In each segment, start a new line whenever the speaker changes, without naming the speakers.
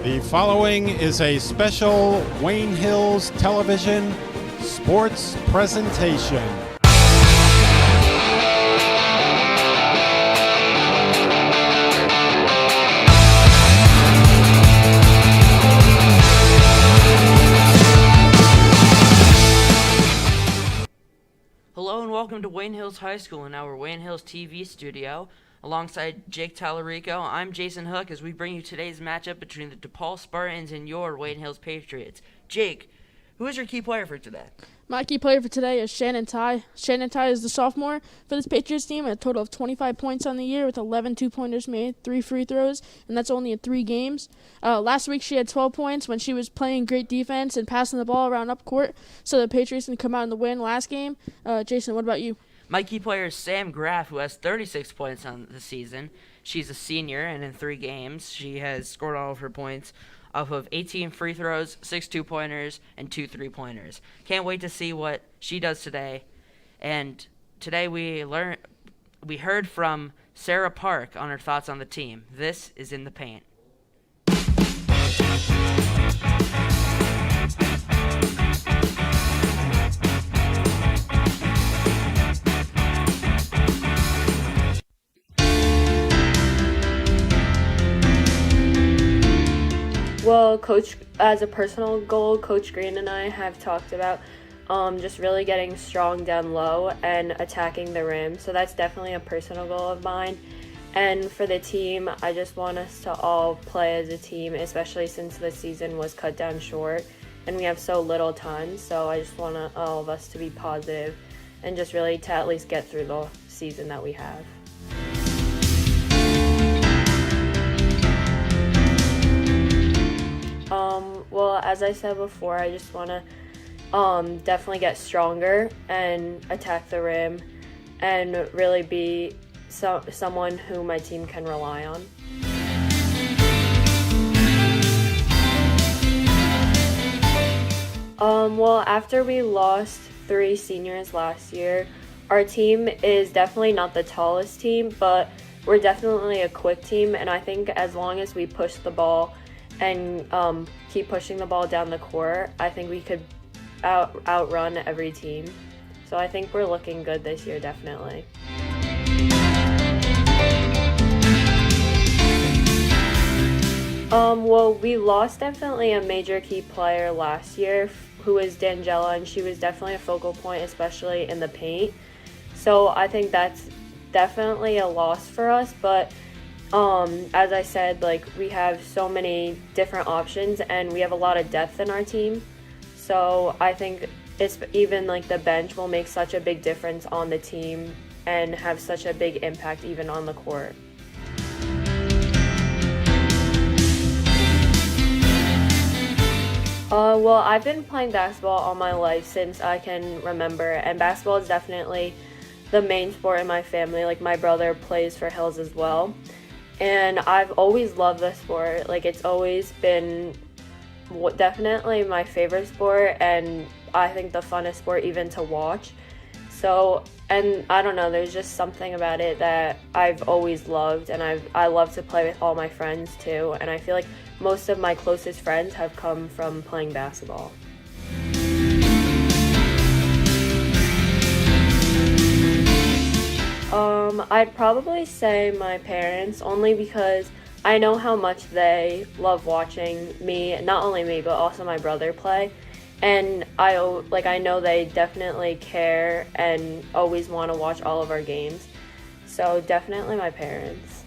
The following is a special Wayne Hills Television sports presentation.
Hello and welcome to Wayne Hills High School in our Wayne Hills TV studio. Alongside Jake Tallarico, I'm Jason Hook as we bring you today's matchup between the DePaul Spartans and your Wayne Hills Patriots. Jake, who is your key player for today?
My key player for today is Shannon Ty. Shannon Ty is the sophomore for this Patriots team, a total of 25 points on the year with 11 two-pointers made, 3 free throws, and that's only in 3 games. Last week she had 12 points when she was playing great defense and passing the ball around up court, so the Patriots can come out in the win last game. Jason, what about you?
My key player is Sam Graff, who has 36 points on the season. She's a senior, and in 3 games, she has scored all of her points off of 18 free throws, 6 two-pointers, and 2 three-pointers. Can't wait to see what she does today. And today we heard from Sarah Park on her thoughts on the team. This is In the Paint.
Well, as a personal goal, Coach Green and I have talked about just really getting strong down low and attacking the rim. So that's definitely a personal goal of mine. And for the team, I just want us to all play as a team, especially since the season was cut down short and we have so little time. So I just want all of us to be positive and just really to at least get through the season that we have. Well, as I said before, I just want to definitely get stronger and attack the rim and really be someone who my team can rely on. Well, after we lost 3 seniors last year, our team is definitely not the tallest team, but we're definitely a quick team, and I think as long as we push the ball and keep pushing the ball down the court, I think we could outrun every team. So I think we're looking good this year, definitely. Well, we lost definitely a major key player last year, who was D'Angela, and she was definitely a focal point, especially in the paint. So I think that's definitely a loss for us, but as I said, we have so many different options and we have a lot of depth in our team. So I think it's even the bench will make such a big difference on the team and have such a big impact even on the court. Well, I've been playing basketball all my life since I can remember, and basketball is definitely the main sport in my family. My brother plays for Hills as well. And I've always loved the sport. It's always been definitely my favorite sport, and I think the funnest sport even to watch. So, and I don't know, there's just something about it that I've always loved, and I love to play with all my friends too. And I feel like most of my closest friends have come from playing basketball. I'd probably say my parents, only because I know how much they love watching me, not only me, but also my brother play. And I know they definitely care and always want to watch all of our games. So definitely my parents.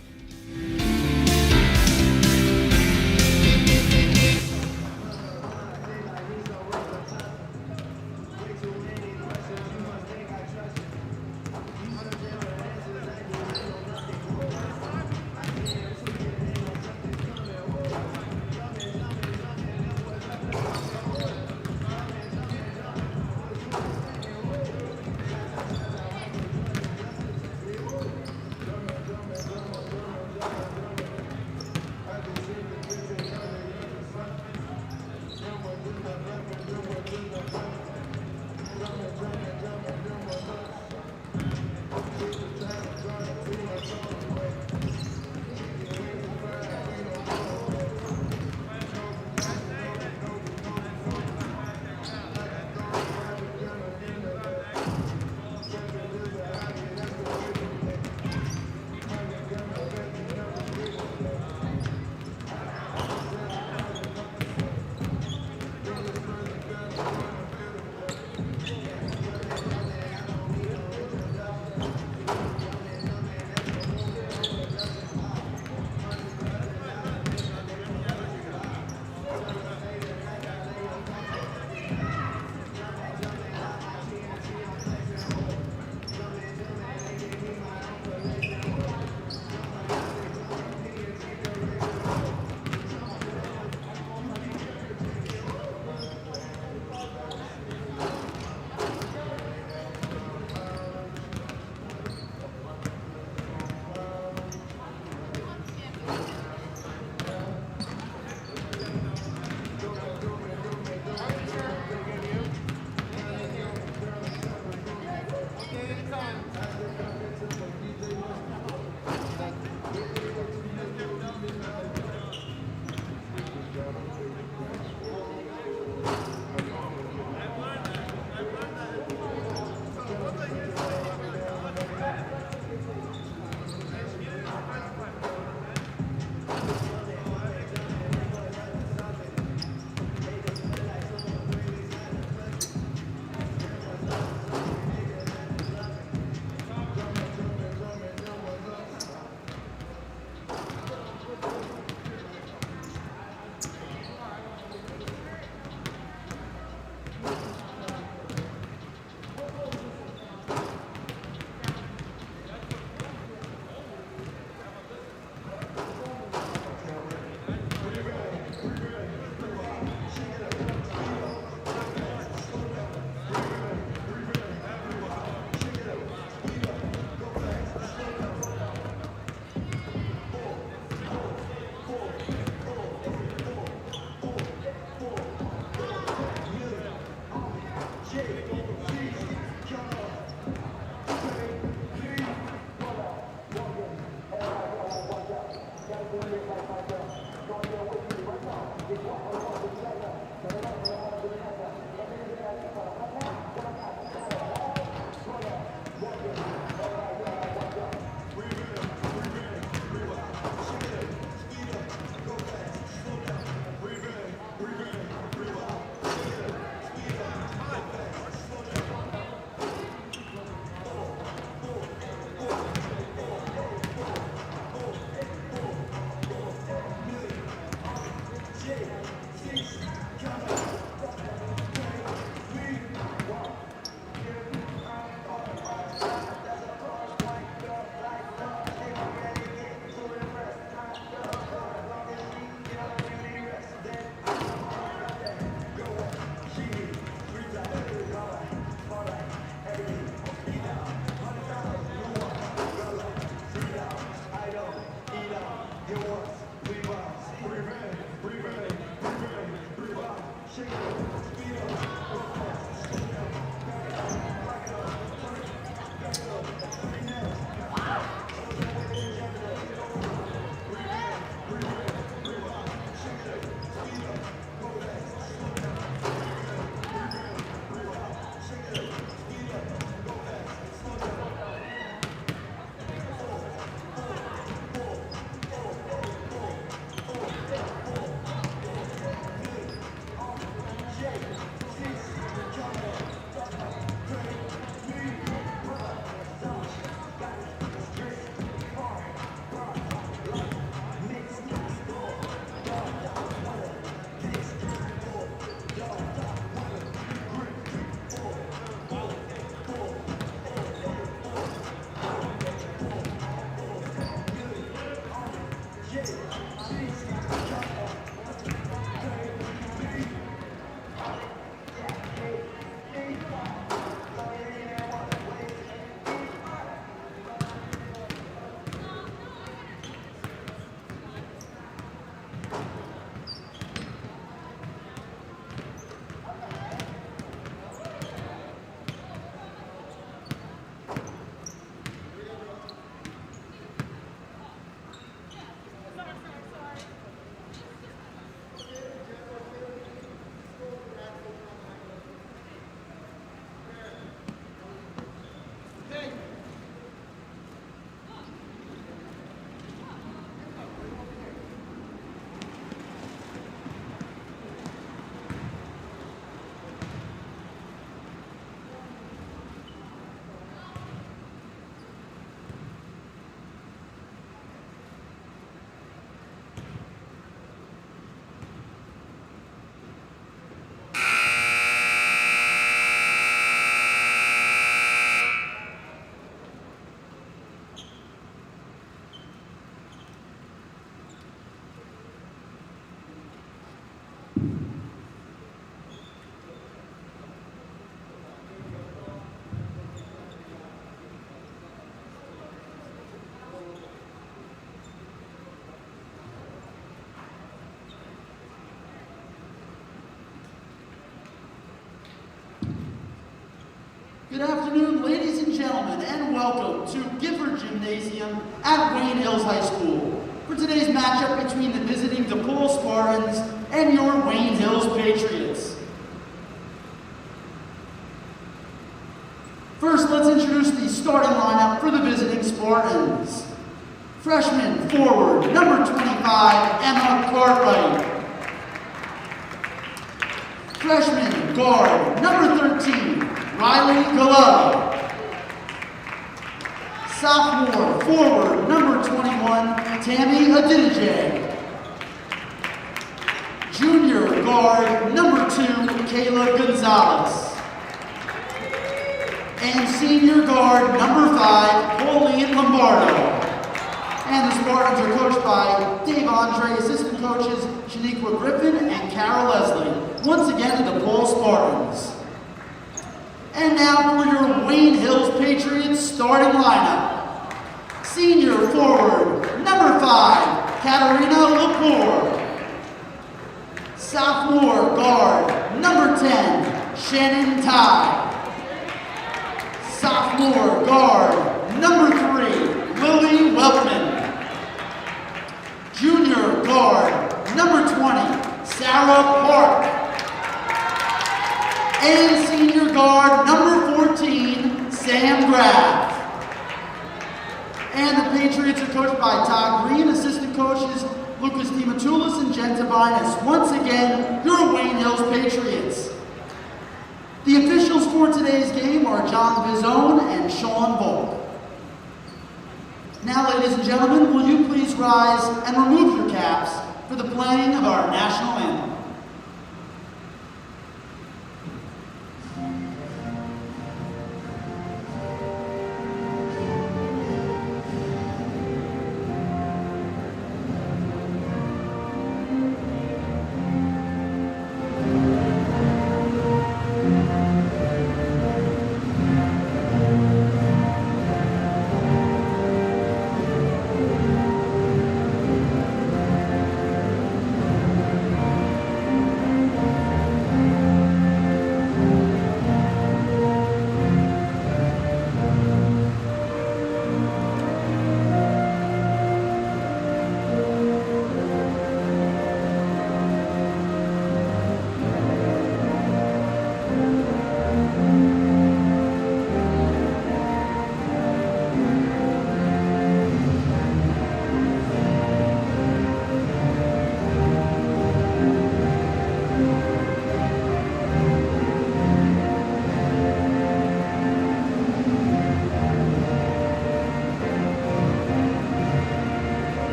Good afternoon, ladies and gentlemen, and welcome to Gifford Gymnasium at Wayne Hills High School for today's matchup between the visiting DePaul Spartans and your Wayne Hills Patriots. First, let's introduce the starting lineup for the visiting Spartans. Freshman forward, number 25, Emma Cartwright. Freshman guard, number 13, Riley Gallo. Sophomore forward, number 21, Tammy Adidije. Junior guard, number 2, Kayla Gonzalez. And senior guard, number 5, Pauline Lombardo. And the Spartans are coached by Dave Andre, assistant coaches Shaniqua Griffin and Carol Leslie. Once again, the DePaul Spartans. And now for your Wayne Hills Patriots starting lineup. Senior forward, number 5, Katarina Lepore. Sophomore guard, number 10, Shannon Ty. Sophomore guard, number 3, Lily Weltman. Junior guard, number 20, Sarah Park. And senior guard, number 14, Sam Graff. And the Patriots are coached by Todd Green, assistant coaches Lucas DiMatulis and Jen Tabinas. Once again, your Wayne Hills Patriots. The officials for today's game are John Vizone and Sean Volk. Now, ladies and gentlemen, will you please rise and remove your caps for the playing of our national anthem.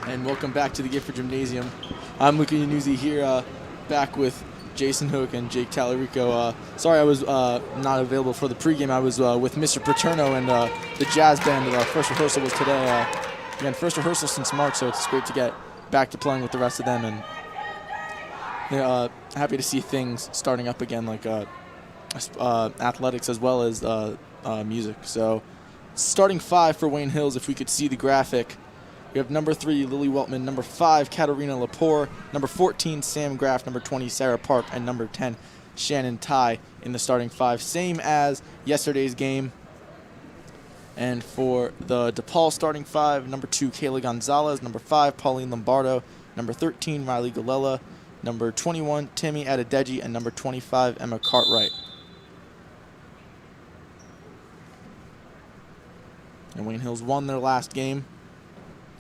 And welcome back to the Gifford Gymnasium. I'm Luca Yanuzzi here, back with Jason Hook and Jake Tallarico. Sorry I was not available for the pregame. I was with Mr. Paterno and the jazz band. Our first rehearsal was today. Again, first rehearsal since March, so it's great to get back to playing with the rest of them. And happy to see things starting up again, like athletics as well as music. So starting 5 for Wayne Hills, if we could see the graphic. We have number 3, Lily Weltman, number 5, Katarina Lepore, number 14, Sam Graff, number 20, Sarah Park, and number 10, Shannon Ty in the starting 5. Same as yesterday's game. And for the DePaul starting 5, number 2, Kayla Gonzalez, number 5, Pauline Lombardo, number 13, Riley Galella, number 21, Timmy Adedeji, and number 25, Emma Cartwright. And Wayne Hills won their last game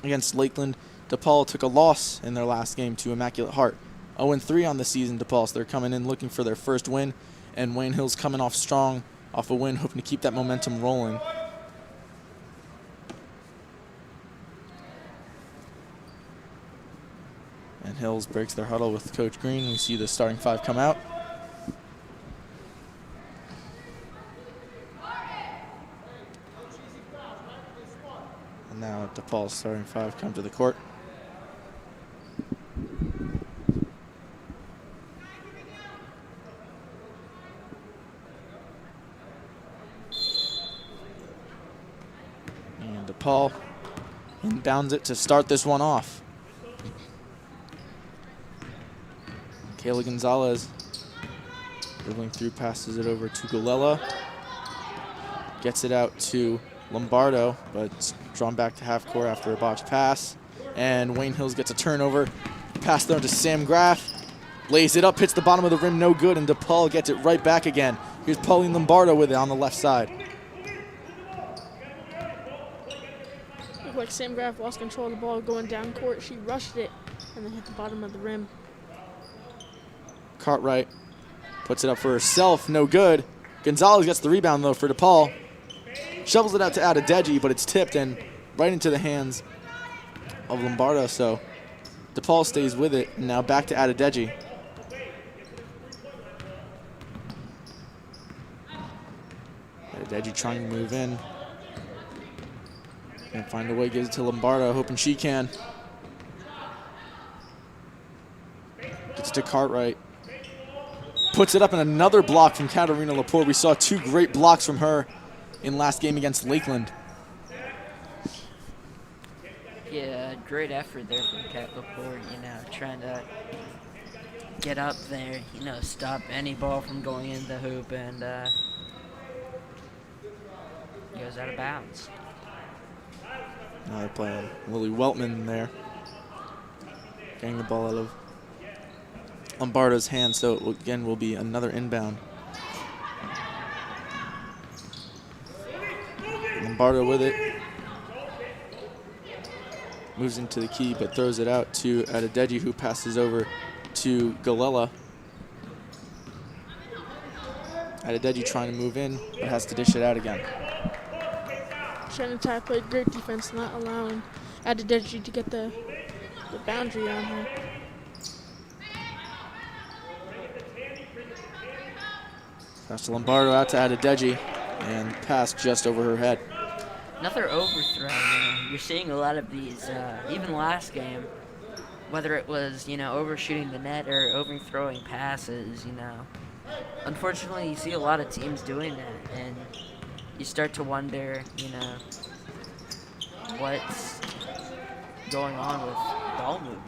against Lakeland. DePaul took a loss in their last game to Immaculate Heart. 0-3 on the season, DePaul, so they're coming in looking for their first win. And Wayne Hills coming off strong, off a win, hoping to keep that momentum rolling. And Hills breaks their huddle with Coach Green. We see the starting 5 come out. And now DePaul's starting 5 come to the court. And DePaul inbounds it to start this one off. Kayla Gonzalez dribbling through, passes it over to Galella. Gets it out to Lombardo, but it's drawn back to half court after a botched pass. And Wayne Hills gets a turnover. Pass thrown to Sam Graff. Lays it up, hits the bottom of the rim, no good, and DePaul gets it right back again. Here's Pauline Lombardo with it on the left side.
Looked like Sam Graff lost control of the ball going down court. She rushed it and then hit the bottom of the rim.
Cartwright puts it up for herself, no good. Gonzalez gets the rebound though for DePaul. Shovels it out to Adedeji, but it's tipped and right into the hands of Lombardo, so DePaul stays with it. And now back to Adedeji. Adedeji trying to move in. Can't find a way, gives it to Lombardo, hoping she can. Gets to Cartwright. Puts it up in another block from Katarina Lepore. We saw 2 great blocks from her in last game against Lakeland.
Yeah, great effort there from Cat Laporte, trying to get up there, stop any ball from going in the hoop, and goes out of bounds.
Now they're playing Lily Weltman there. Getting the ball out of Lombardo's hand, so it again will be another inbound. Lombardo with it. Moves into the key, but throws it out to Adedeji, who passes over to Galella. Adedeji trying to move in, but has to dish it out again.
Shannon Tai played great defense, not allowing Adedeji to get the boundary on her.
Pass to Lombardo, out to Adedeji, and pass just over her head.
Another overthrow. You're seeing a lot of these, even last game, whether it was, overshooting the net or overthrowing passes, Unfortunately, you see a lot of teams doing that, and you start to wonder, what's going on with ball movement.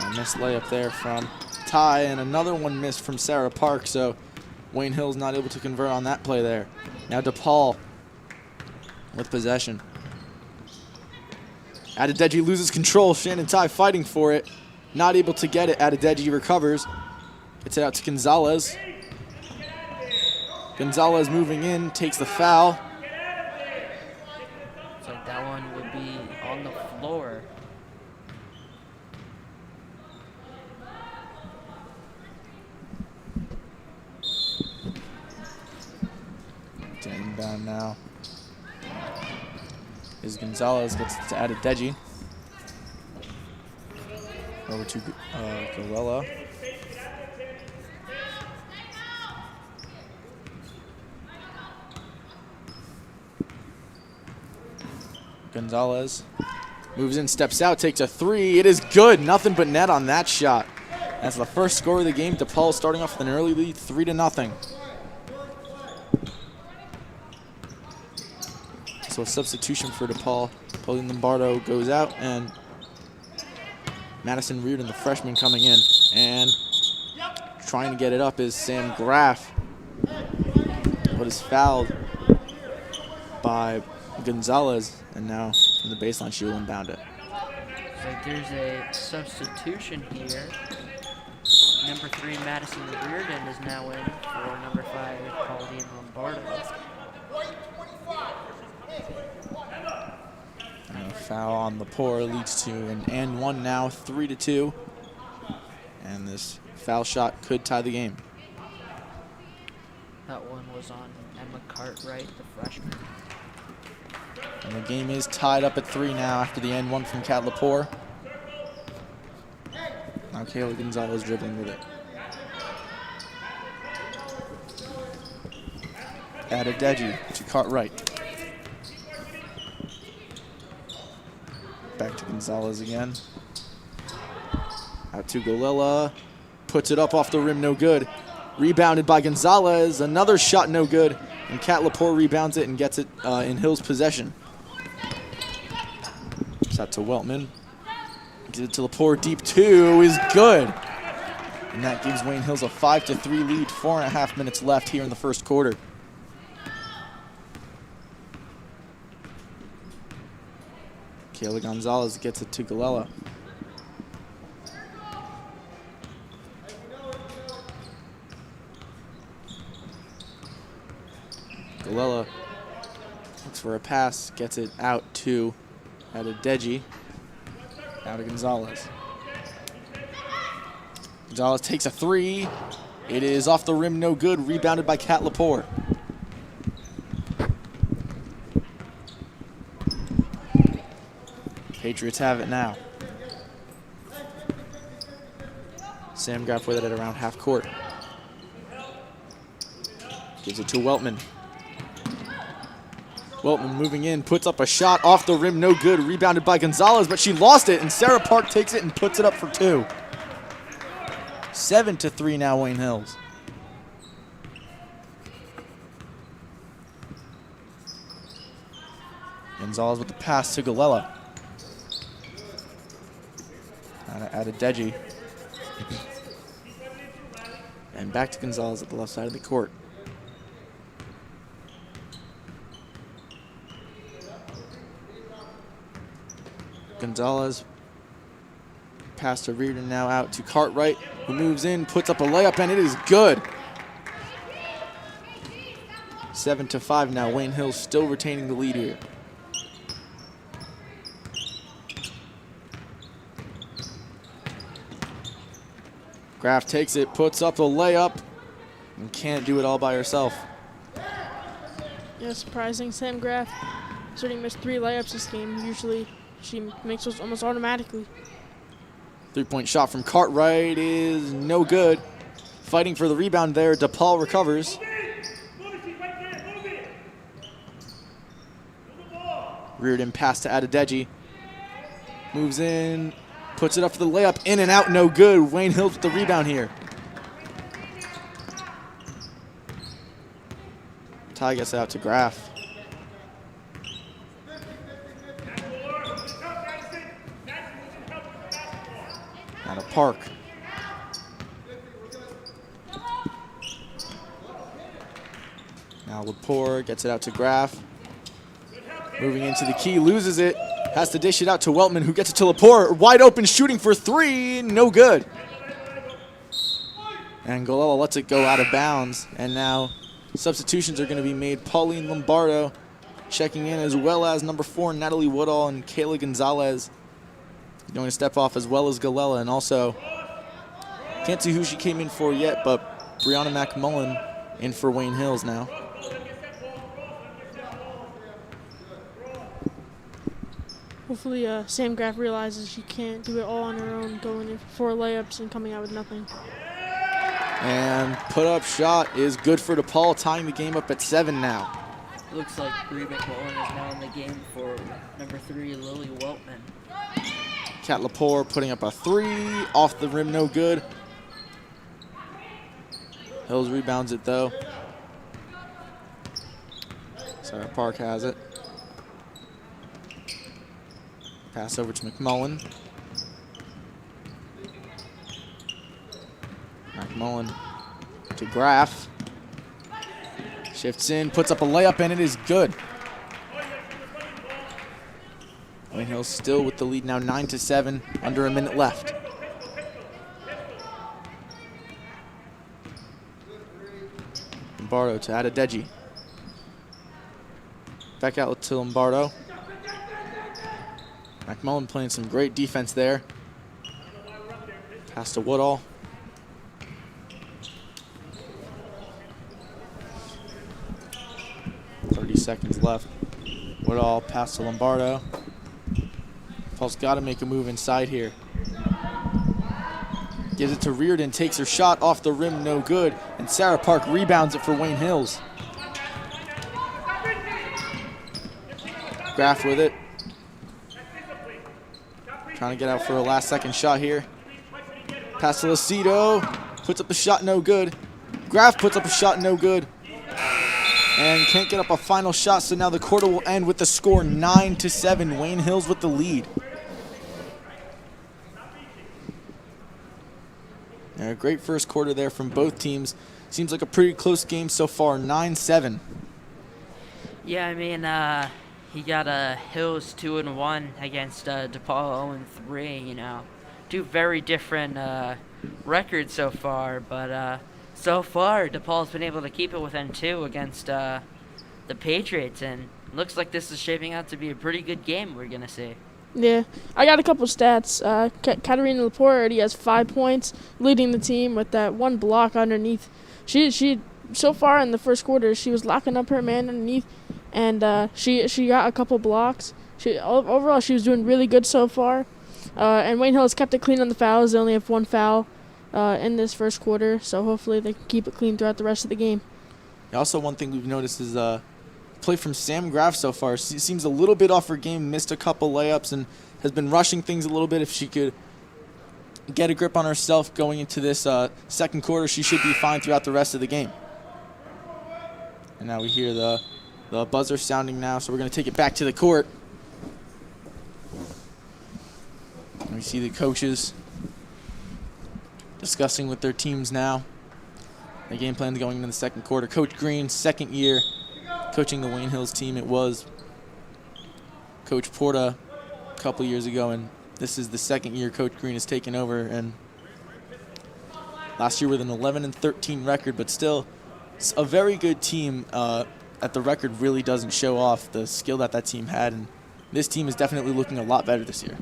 A missed layup there from Ty, and another one missed from Sarah Park, so Wayne Hill's not able to convert on that play there. Now DePaul with possession. Adedeji loses control. Shannon Tai fighting for it. Not able to get it. Adedeji recovers. Gets it out to Gonzalez. Gonzalez moving in, takes the foul.
Looks like that one would be on the floor.
To inbound now is Gonzalez, gets it to Adedeji. Over to Galella. Gonzalez moves in, steps out, takes a three. It is good. Nothing but net on that shot. That's the first score of the game. DePaul starting off with an early lead, 3-0. So a substitution for DePaul. Pauline Lombardo goes out, and Madison Reardon, the freshman, coming in. And trying to get it up is Sam Graff, but is fouled by Gonzalez, and now from the baseline she will inbound it.
So there's a substitution here. Number 3, Madison Reardon, is now in for number 5, Pauline Lombardo.
And a foul on Lepore leads to an and one now, 3-2. And this foul shot could tie the game.
That one was on Emma Cartwright, the freshman.
And the game is tied up at 3 now after the end one from Kat Lepore. Now Kayla Gonzalez dribbling with it. Adedeji to Cartwright. Back to Gonzalez again. Out to Galella. Puts it up off the rim, no good. Rebounded by Gonzalez. Another shot, no good. And Kat Lepore rebounds it and gets it in Hill's possession. It's out to Weltman. Gives it to Lepore. Deep 2 is good. And that gives Wayne Hills a 5-3 lead. 4.5 minutes left here in the first quarter. Kayla Gonzalez gets it to Galella. Galella looks for a pass, gets it out to Adedeji. Now to Gonzalez. Gonzalez takes a three. It is off the rim, no good. Rebounded by Kat Lepore. Patriots have it now. Sam Graff with it at around half court. Gives it to Weltman. Weltman moving in, puts up a shot off the rim, no good. Rebounded by Gonzalez, but she lost it, and Sarah Park takes it and puts it up for 2. 7-3 now, Wayne Hills. Gonzalez with the pass to Galella. Adedeji. And back to Gonzalez at the left side of the court. Gonzalez pass to Reardon, now out to Cartwright, who moves in, puts up a layup, and it is good. 7-5 now. Wayne Hills still retaining the lead here. Graf takes it, puts up a layup, and can't do it all by herself.
Yeah, surprising. Sam Graf has already missed 3 layups this game. Usually she makes those almost automatically.
3-point shot from Cartwright is no good. Fighting for the rebound there. DePaul recovers. Reardon pass to Adedeji. Moves in, puts it up for the layup, in and out, no good. Wayne Hills with the rebound here. Ty gets it out to Graf. Now to Park. Now Lepore gets it out to Graf. Moving into the key, loses it. Has to dish it out to Weltman, who gets it to Lepore. Wide open, shooting for 3, no good. And Golella lets it go out of bounds. And now substitutions are going to be made. Pauline Lombardo checking in, as well as number 4, Natalie Woodall, and Kayla Gonzalez going to step off, as well as Golella. And also, can't see who she came in for yet, but Brianna McMullen in for Wayne Hills now.
Hopefully Sam Graf realizes she can't do it all on her own, going in for 4 layups and coming out with nothing.
And put-up shot is good for DePaul, tying the game up at 7 now.
Looks like Bree McMullen is now in the game for number 3, Lily Weltman.
Kat Lepore putting up a 3, off the rim, no good. Hills rebounds it though. Sarah Park has it. Pass over to McMullen. McMullen to Graf. Shifts in, puts up a layup, and it is good. Wayne Hills still with the lead now, 9-7, under a minute left. Lombardo to Adedeji. Back out to Lombardo. McMullen playing some great defense there. Pass to Woodall. Seconds left. Woodall pass to Lombardo. Paul's got to make a move inside here. Gives it to Reardon, takes her shot off the rim, no good. And Sarah Park rebounds it for Wayne Hills. Graf with it. Trying to get out for a last second shot here. Pass to Lucido. Puts up a shot, no good. Graf puts up a shot, no good. And can't get up a final shot, so now the quarter will end with the score 9-7. Wayne Hills with the lead. A great first quarter there from both teams. Seems like a pretty close game so far, 9-7.
Yeah, I mean, he got Hills 2-1 against DePaul 0-3. You know, 2 very different records so far, but so far DePaul's been able to keep it within 2 against the Patriots, and looks like this is shaping out to be a pretty good game. We're gonna see.
Yeah, I got a couple stats. Katarina Lepore already has 5 points, leading the team with that 1 block underneath. She so far in the first quarter, she was locking up her man underneath, and she got a couple blocks. Overall, she was doing really good so far. And Wayne Hills kept it clean on the fouls. They only have 1 foul in this first quarter, so hopefully they can keep it clean throughout the rest of the game.
Also, one thing we've noticed is play from Sam Graf so far. She seems a little bit off her game, missed a couple layups, and has been rushing things a little bit. If she could get a grip on herself going into this second quarter, she should be fine throughout the rest of the game. And now we hear the buzzer sounding now, so we're going to take it back to the court. And we see the coaches discussing with their teams now. The game plan going into the second quarter. Coach Green, second year coaching the Wayne Hills team. It was Coach Porta a couple years ago, and this is the second year Coach Green has taken over. And last year with an 11-13 record, but still a very good team. That the record really doesn't show off the skill that team had, and this team is definitely looking a lot better this year.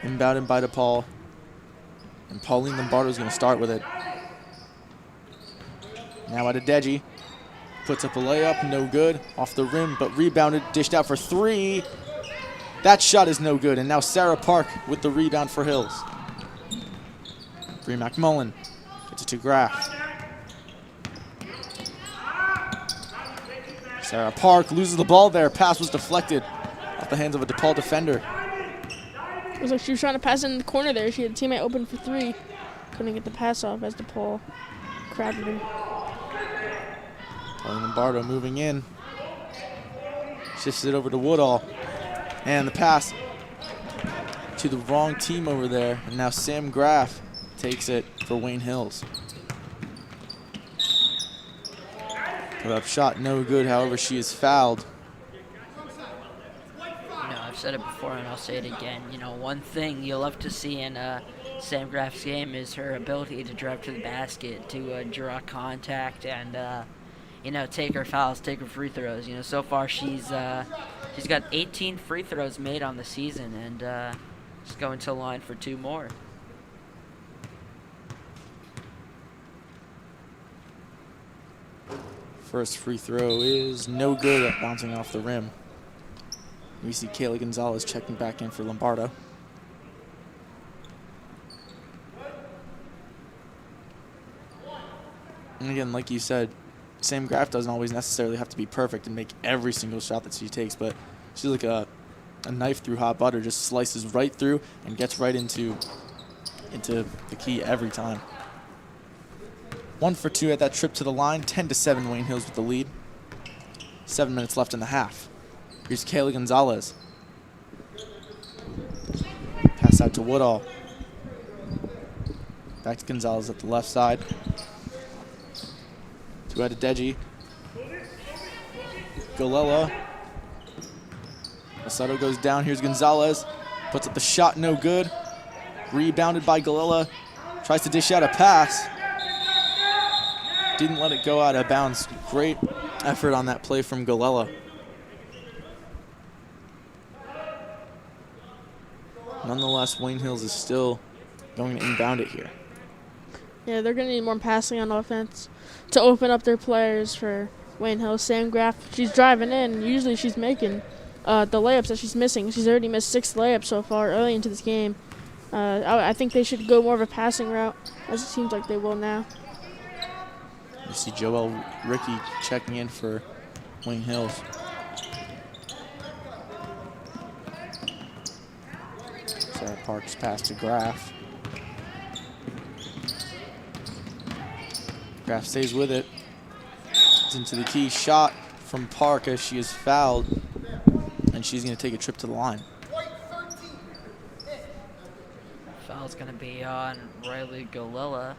Inbounded by DePaul, and Pauline Lombardo is going to start with it. Now Adedeji puts up a layup, no good, off the rim, but rebounded, dished out for three. That shot is no good, and now Sarah Park with the rebound for Hills. Bree McMullen gets it to Graff. Sarah Park loses the ball there. Pass was deflected off the hands of a DePaul defender.
It was like she was trying to pass in the corner there. She had a teammate open for three. Couldn't get the pass off as DePaul crowded her.
Pauline Lombardo moving in. Shifts it over to Woodall. And the pass to the wrong team over there. And now Sam Graff takes it for Wayne Hills. Put up shot, no good. However, she is fouled.
I've said it before and I'll say it again. One thing you'll love to see in Sam Graff's game is her ability to drive to the basket, to draw contact, and take her fouls, take her free throws. So far she's got 18 free throws made on the season, and she's going to the line for 2 more.
First free throw is no good at bouncing off the rim. We see Kayla Gonzalez checking back in for Lombardo. And again, like you said, Sam Graff doesn't always necessarily have to be perfect and make every single shot that she takes, but she's like a knife through hot butter, just slices right through and gets right into the key every time. 1 for 2 at that trip to the line. 10-7 Wayne Hills with the lead. 7 minutes left in the half. Here's Kayla Gonzalez. Pass out to Woodall. Back to Gonzalez at the left side. To Adedeji. Galella. Masato goes down. Here's Gonzalez. Puts up the shot, no good. Rebounded by Galella. Tries to dish out a pass. Didn't let it go out of bounds. Great effort on that play from Galella. Nonetheless, Wayne Hills is still going to inbound it here.
Yeah, they're going to need more passing on offense to open up their players for Wayne Hills. Sam Graff, she's driving in. Usually she's making the layups that she's missing. She's already missed 6 layups so far early into this game. I think they should go more of a passing route, as it seems like they will now.
You see Joel Ricky checking in for Wayne Hills. Sarah Parks pass to Graff. Graff stays with it. It's into the key. Shot from Park as she is fouled. And she's going to take a trip to the line.
Foul's going to be on Riley Galella,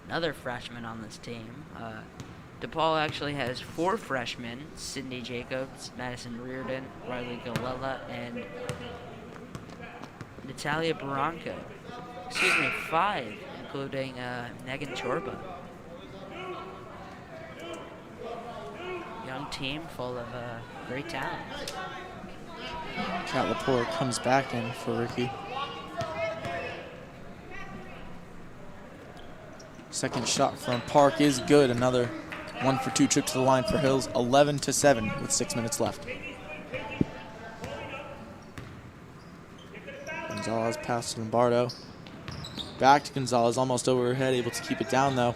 another freshman on this team. DePaul actually has 4 freshmen: Sydney Jacobs, Madison Reardon, Riley Galella, and Natalia Barranca. 5, including Megan Chorba. Young team full of great talent.
Kat Lepore comes back in for Ricky. Second shot from Park is good. Another 1 for 2 trip to the line for Hills. 11-7 with 6 minutes left. Gonzalez pass to Lombardo. Back to Gonzalez, almost over her head, able to keep it down though.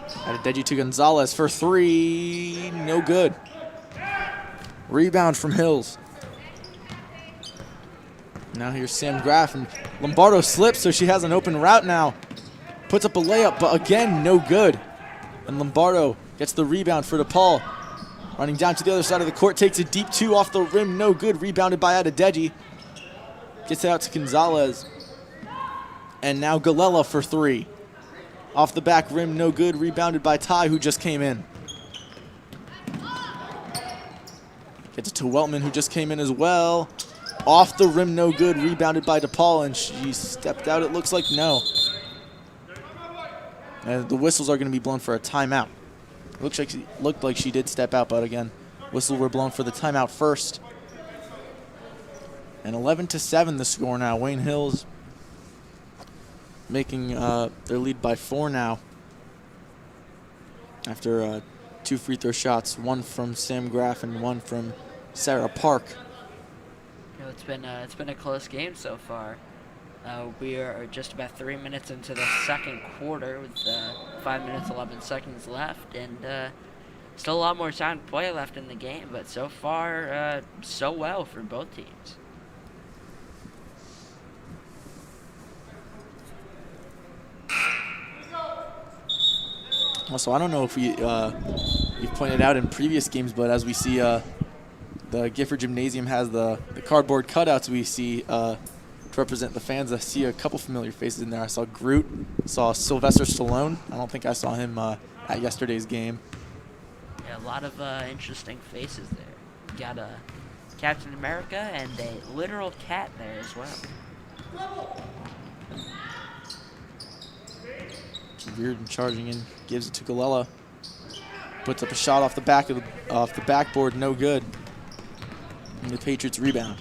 Adedeji to Gonzalez for 3, no good. Rebound from Hills. Now here's Sam Graff, and Lombardo slips, so she has an open route now. Puts up a layup, but again, no good. And Lombardo gets the rebound for DePaul. Running down to the other side of the court, takes a deep two off the rim, no good. Rebounded by Adedeji. Gets it out to Gonzalez. And now Galella for three. Off the back rim, no good. Rebounded by Ty, who just came in. Gets it to Weltman, who just came in as well. Off the rim, no good. Rebounded by DePaul, and she stepped out. It looks like no. And the whistles are going to be blown for a timeout. Looked like she did step out, but again, whistles were blown for the timeout first. And 11-7 the score now. Wayne Hills making their lead by 4 now. After 2 free throw shots, one from Sam Graff and one from Sarah Park.
You know, it's been a close game so far. We are just about 3 minutes into the second quarter with 5 minutes 11 seconds left, and still a lot more time to play left in the game. But so far, so well for both teams.
Also, I don't know if we've pointed out in previous games, but as we see, the Gifford Gymnasium has the cardboard cutouts we see to represent the fans. I see a couple familiar faces in there. I saw Groot, saw Sylvester Stallone. I don't think I saw him at yesterday's game.
Yeah, a lot of interesting faces there. Got a Captain America and a literal cat there as well.
Reardon charging in, gives it to Galella. Puts up a shot off the backboard, no good. And the Patriots rebound.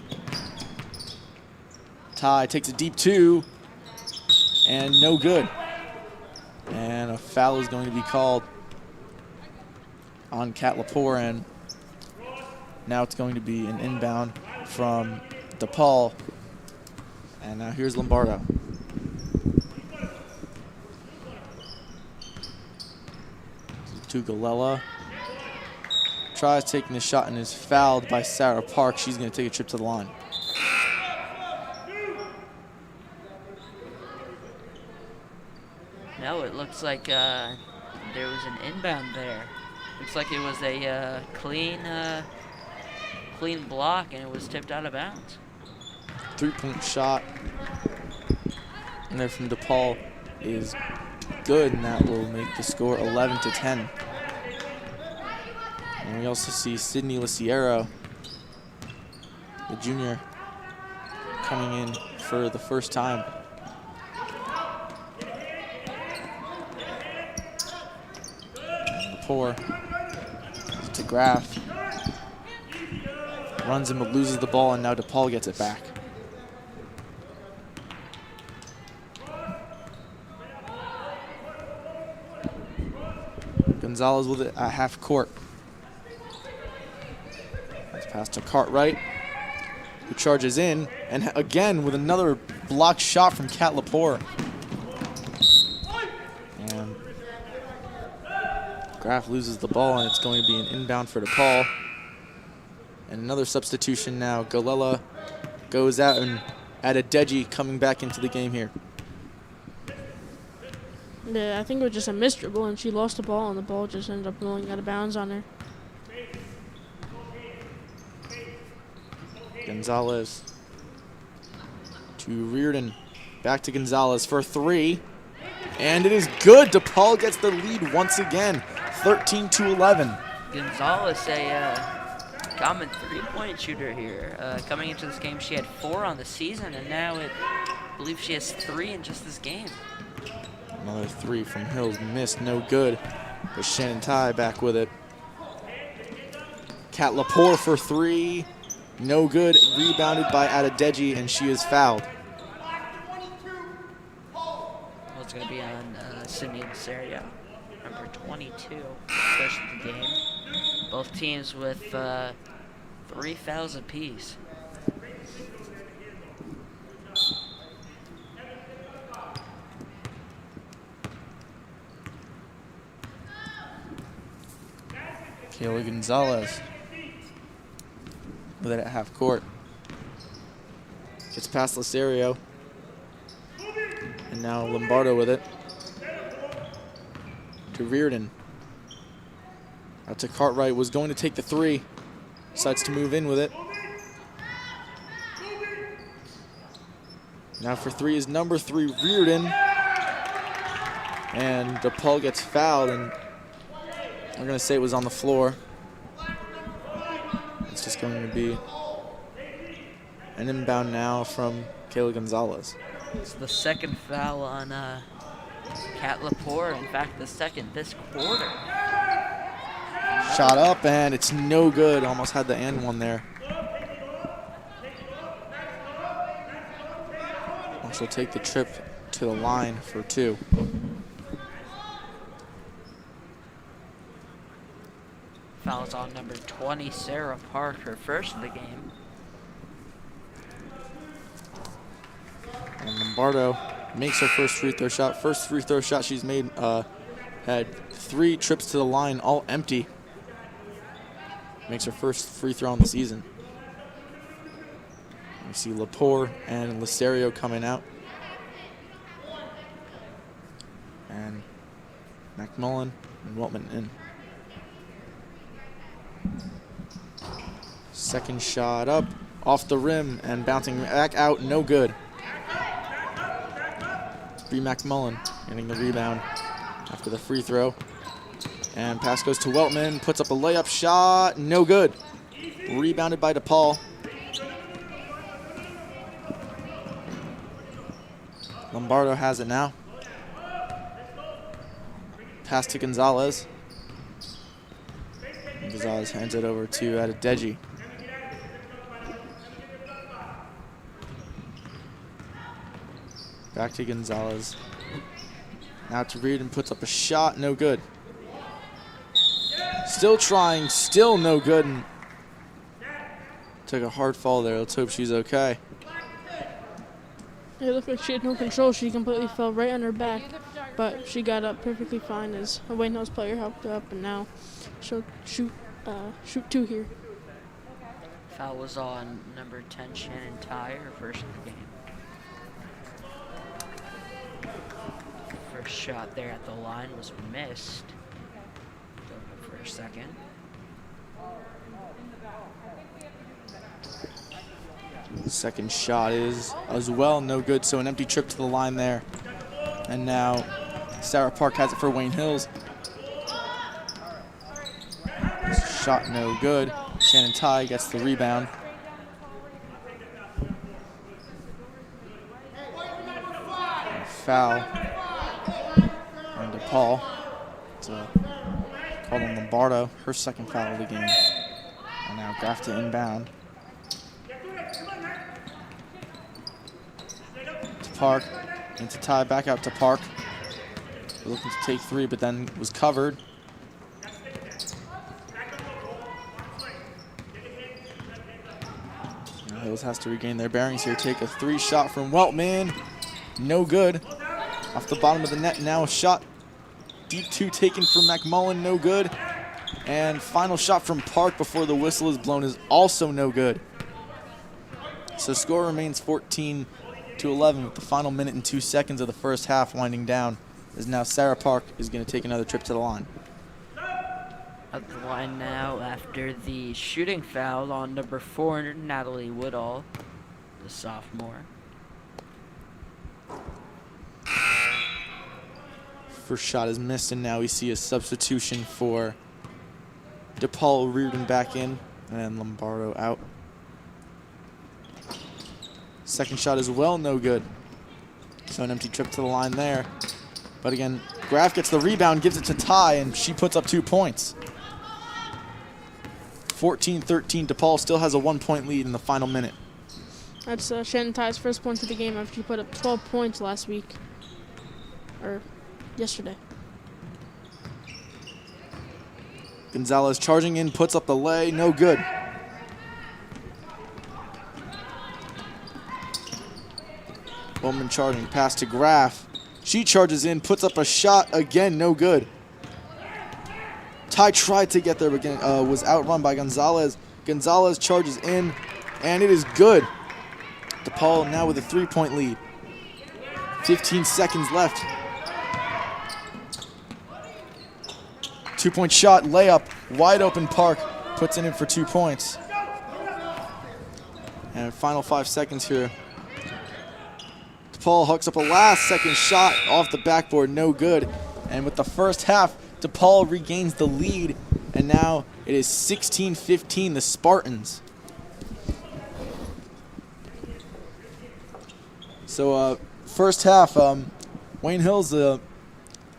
Ty takes a deep two, and no good. And a foul is going to be called on Kat Lepore, and now it's going to be an inbound from DePaul. And now here's Lombardo. To Galella. Tries taking the shot and is fouled by Sarah Park. She's going to take a trip to the line.
No, it looks like there was an inbound there. Looks like it was a clean block, and it was tipped out of bounds.
3-point shot. And there from DePaul is good, and that will make the score 11-10. And we also see Sydney Liciero, the junior, coming in for the first time. Lepore to Graff. Runs him but loses the ball, and now DePaul gets it back. Gonzalez with it at half court. Let's pass to Cartwright, who charges in, and again with another blocked shot from Kat Lepore. And Graff loses the ball, and it's going to be an inbound for DePaul. And another substitution now. Galella goes out, and Adedeji coming back into the game here.
Yeah, I think it was just a missed dribble, and she lost the ball, and the ball just ended up rolling out of bounds on her.
Gonzalez to Reardon. Back to Gonzalez for 3. And it is good. DePaul gets the lead once again, 13-11.
Gonzalez, a common three-point shooter here. Coming into this game, she had 4 on the season, and now I believe she has 3 in just this game.
Another 3 from Hills, missed, no good. But Shannon Ty back with it. Kat Lepore for 3, no good. Rebounded by Adedeji, and she is fouled.
Well, it's going to be on Sydney Serio, number 22, first of the game. Both teams with 3 fouls apiece.
Kayla Gonzalez with it at half court. Gets past Lacerio. And now Lombardo with it. To Reardon. Out to Cartwright, was going to take the three. Decides to move in with it. Now for three is number 3, Reardon. And DePaul gets fouled, and we're going to say it was on the floor. It's just going to be an inbound now from Kayla Gonzalez.
It's the second foul on Kat Lepore. In fact, the second this quarter.
Shot up, and it's no good. Almost had the and one there. She'll take the trip to the line for 2.
Fouls on number 20, Sarah Park, her first of the game.
And Lombardo makes her first free throw shot. First free throw shot she's made, had 3 trips to the line, all empty. Makes her first free throw on the season. We see Lepore and Lisario coming out. And McMullen and Weltman in. Second shot up, off the rim, and bouncing back out, no good. Bree McMullen getting the rebound after the free throw. And pass goes to Weltman, puts up a layup shot, no good. Rebounded by DePaul. Lombardo has it now. Pass to Gonzalez. And Gonzalez hands it over to Adedeji. Back to Gonzalez. Now to Reardon, puts up a shot, no good. Still trying, still no good. And took a hard fall there. Let's hope she's okay.
It looked like she had no control. She completely fell right on her back, but she got up perfectly fine as a Wayne Hills player helped her up, and now she'll shoot 2 here.
Foul was on number 10, Shannon Ty, her first of the game. First shot there at the line was missed. Go for a second.
Second shot is as well no good, so an empty trip to the line there. And now Sarah Park has it for Wayne Hills. Shot no good. Shannon Ty gets the rebound. And foul on DePaul. It's called on Lombardo, her second foul of the game. And now Graf to inbound. Park into Ty, back out to Park. Looking to take 3, but then was covered. Now Hills has to regain their bearings here. Take a 3 shot from Weltman. No good. Off the bottom of the net now, a shot. Deep 2 taken from McMullen, no good. And final shot from Park before the whistle is blown is also no good. So score remains 14-11 with the final minute and 2 seconds of the first half winding down, as now Sarah Park is going to take another trip to the line.
At the line now after the shooting foul on number 4, Natalie Woodall, the sophomore.
First shot is missed, and now we see a substitution for DePaul. Reardon back in, and Lombardo out. Second shot as well, no good. So an empty trip to the line there. But again, Graf gets the rebound, gives it to Ty, and she puts up 2 points. 14-13, DePaul still has a 1-point lead in the final minute.
That's Shannon Ty's first points of the game after she put up 12 points last week. Or yesterday.
Gonzalez charging in, puts up the lay, no good. Bowman charging, pass to Graf. She charges in, puts up a shot, again, no good. Ty tried to get there, but was outrun by Gonzalez. Gonzalez charges in, and it is good. DePaul now with a 3-point lead. 15 seconds left. 2-point shot, layup, wide open Park puts it in for 2 points. And final 5 seconds here. DePaul hooks up a last-second shot off the backboard, no good. And with the first half, DePaul regains the lead, and now it is 16-15, the Spartans. So first half, Wayne Hills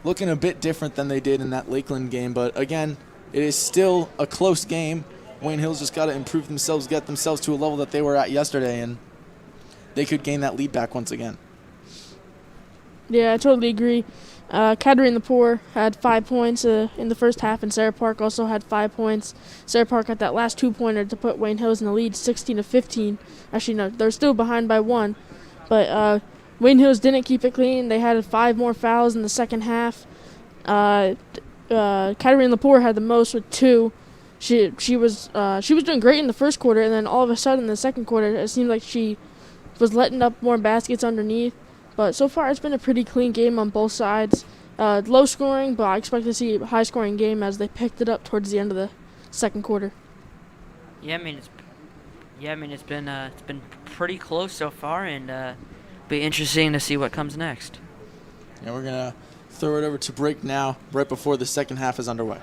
looking a bit different than they did in that Lakeland game, but again, it is still a close game. Wayne Hills just got to improve themselves, get themselves to a level that they were at yesterday, and they could gain that lead back once again.
Yeah, I totally agree. Katerine Lepore had 5 points in the first half, and Sarah Park also had 5 points. Sarah Park got that last 2-pointer to put Wayne Hills in the lead, 16-15. Actually, no, they're still behind by 1. But Wayne Hills didn't keep it clean. They had 5 more fouls in the second half. Katerine Lepore had the most with 2. She was doing great in the first quarter, and then all of a sudden in the second quarter, it seemed like she was letting up more baskets underneath. But so far, it's been a pretty clean game on both sides. Low scoring, but I expect to see a high scoring game as they picked it up towards the end of the second quarter.
Yeah, it's been pretty close so far, and be interesting to see what comes next.
And we're gonna throw it over to break now, right before the second half is underway.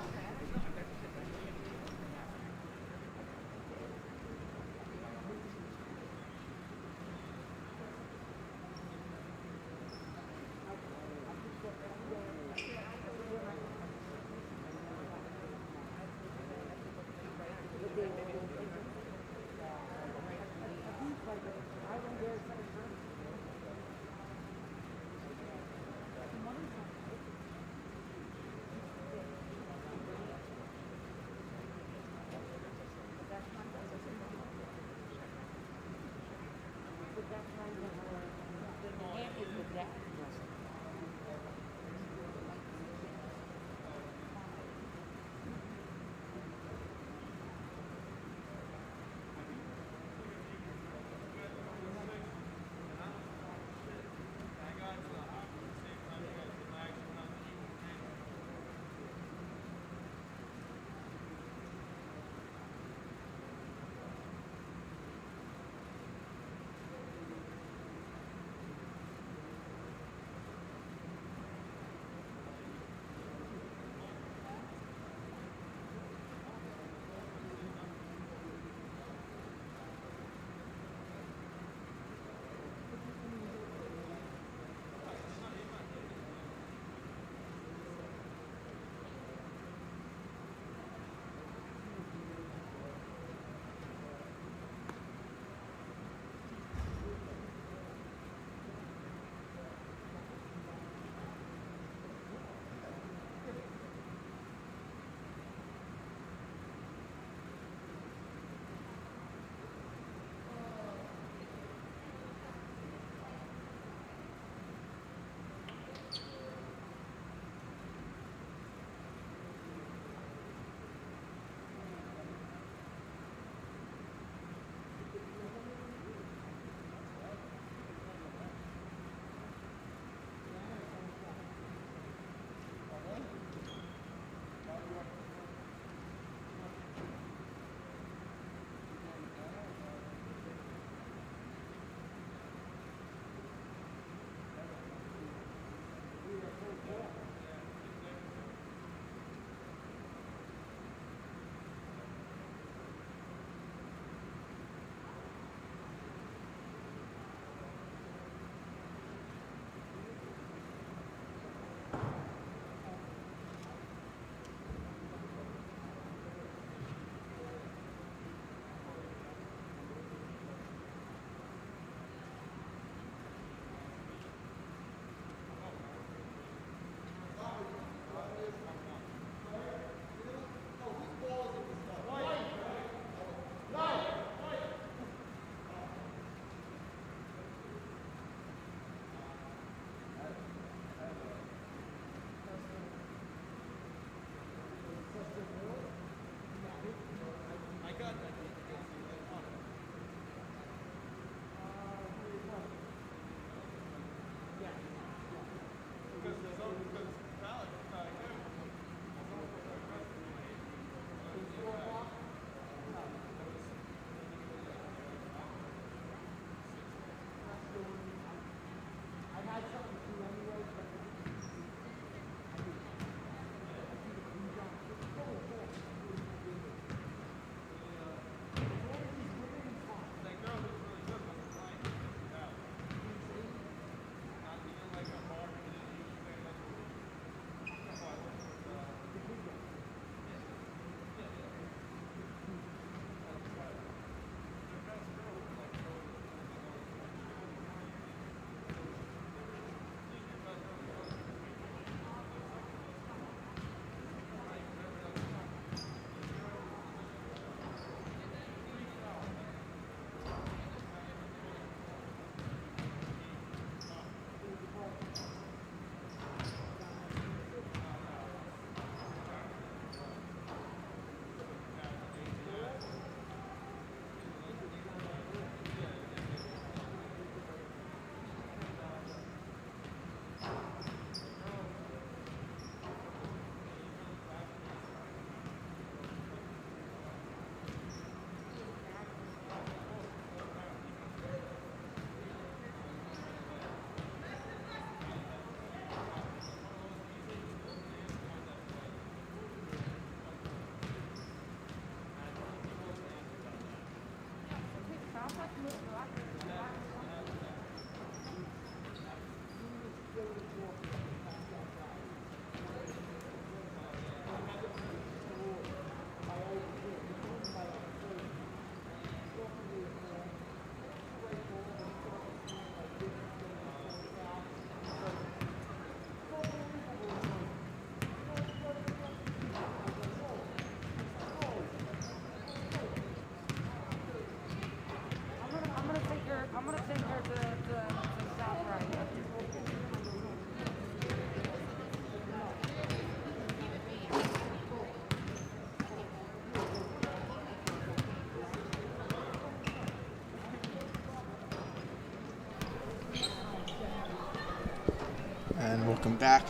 And welcome back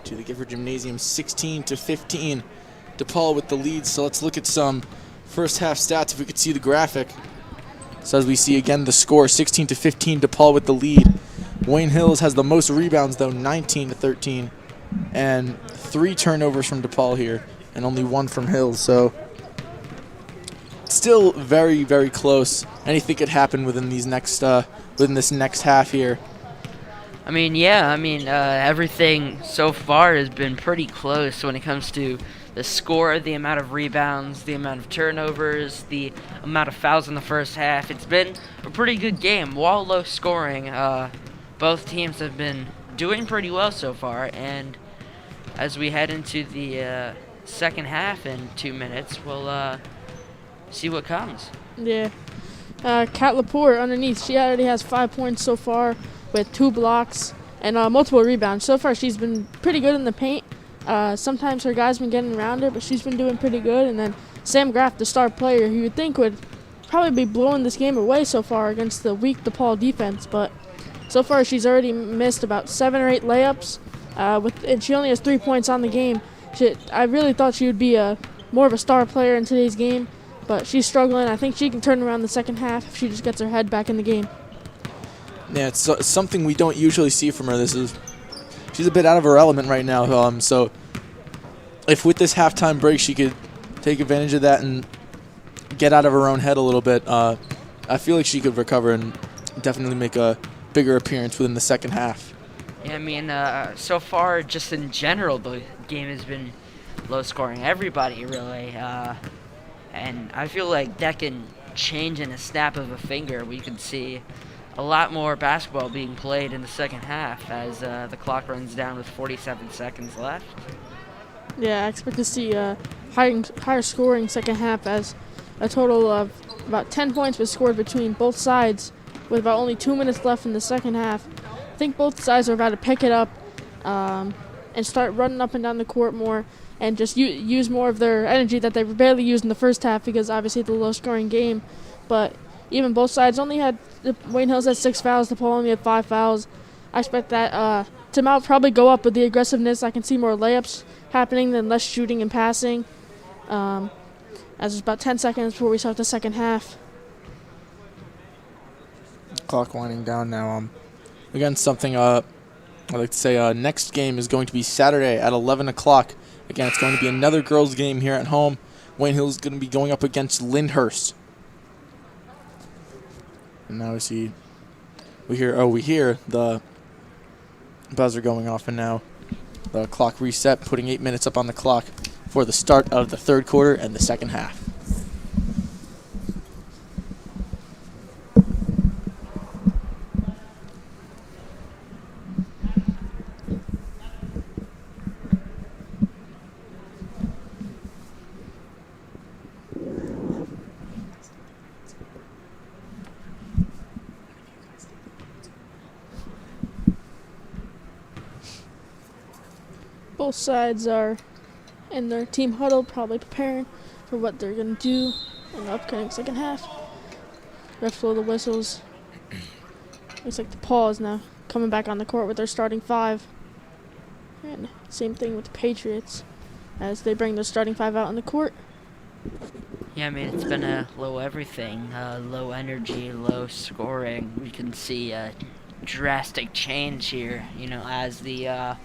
to the Gifford Gymnasium, 16-15. DePaul with the lead. So let's look at some first half stats if we could see the graphic. So as we see again the score, 16-15, DePaul with the lead. Wayne Hills has the most rebounds though, 19-13, and 3 turnovers from DePaul here, and only 1 from Hills. So still very, very close. Anything could happen within these next within this next half here.
I mean, yeah, everything so far has been pretty close when it comes to the score, the amount of rebounds, the amount of turnovers, the amount of fouls in the first half. It's been a pretty good game. While low scoring, both teams have been doing pretty well so far, and as we head into the second half in 2 minutes, we'll see what comes.
Yeah. Kat Laporte underneath, she already has 5 points so far with 2 blocks and multiple rebounds. So far, she's been pretty good in the paint. Sometimes her guys been getting around her, but she's been doing pretty good. And then Sam Graff, the star player, who you would think would probably be blowing this game away so far against the weak DePaul defense. But so far, she's already missed about 7 or 8 layups, and she only has 3 points on the game. I really thought she would be more of a star player in today's game, but she's struggling. I think she can turn around the second half if she just gets her head back in the game.
Yeah, it's something we don't usually see from her. She's a bit out of her element right now. So if with this halftime break she could take advantage of that and get out of her own head a little bit, I feel like she could recover and definitely make a bigger appearance within the second half.
Yeah, so far, just in general, the game has been low scoring. Everybody, really. And I feel like that can change in a snap of a finger. We could see a lot more basketball being played in the second half as the clock runs down with 47 seconds left.
Yeah, I expect to see higher scoring second half, as a total of about 10 points was scored between both sides with about only 2 minutes left in the second half. I think both sides are about to pick it up and start running up and down the court more and just use more of their energy that they barely used in the first half, because obviously it's a low-scoring game. But even both sides only had Wayne Hills had 6 fouls, DePaul only had 5 fouls. I expect that to probably go up with the aggressiveness. I can see more layups happening than less shooting and passing. As it's about 10 seconds before we start the second half.
Clock winding down now. Again, something I'd like to say, next game is going to be Saturday at 11 o'clock. Again, it's going to be another girls' game here at home. Wayne Hills is going to be going up against Lyndhurst. And now we hear the buzzer going off, and now the clock reset, putting 8 minutes up on the clock for the start of the third quarter and the second half.
Both sides are in their team huddle, probably preparing for what they're going to do in the upcoming second half. Refs blow the whistles. Looks like DePaul is now coming back on the court with their starting 5. And same thing with the Patriots as they bring their starting 5 out on the court.
Yeah, it's been a low everything, low energy, low scoring. We can see a drastic change here, as the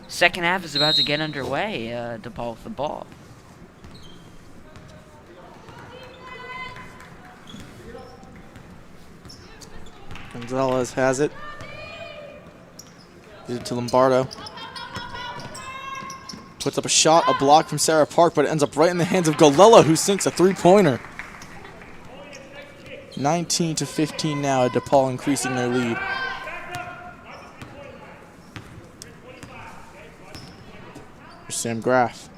second half is about to get underway. DePaul with the ball.
Gonzalez has it. Gives it to Lombardo. Puts up a shot, a block from Sarah Park, but it ends up right in the hands of Galella, who sinks a three-pointer. 19-15 now, DePaul increasing their lead. Here's Sam Graff.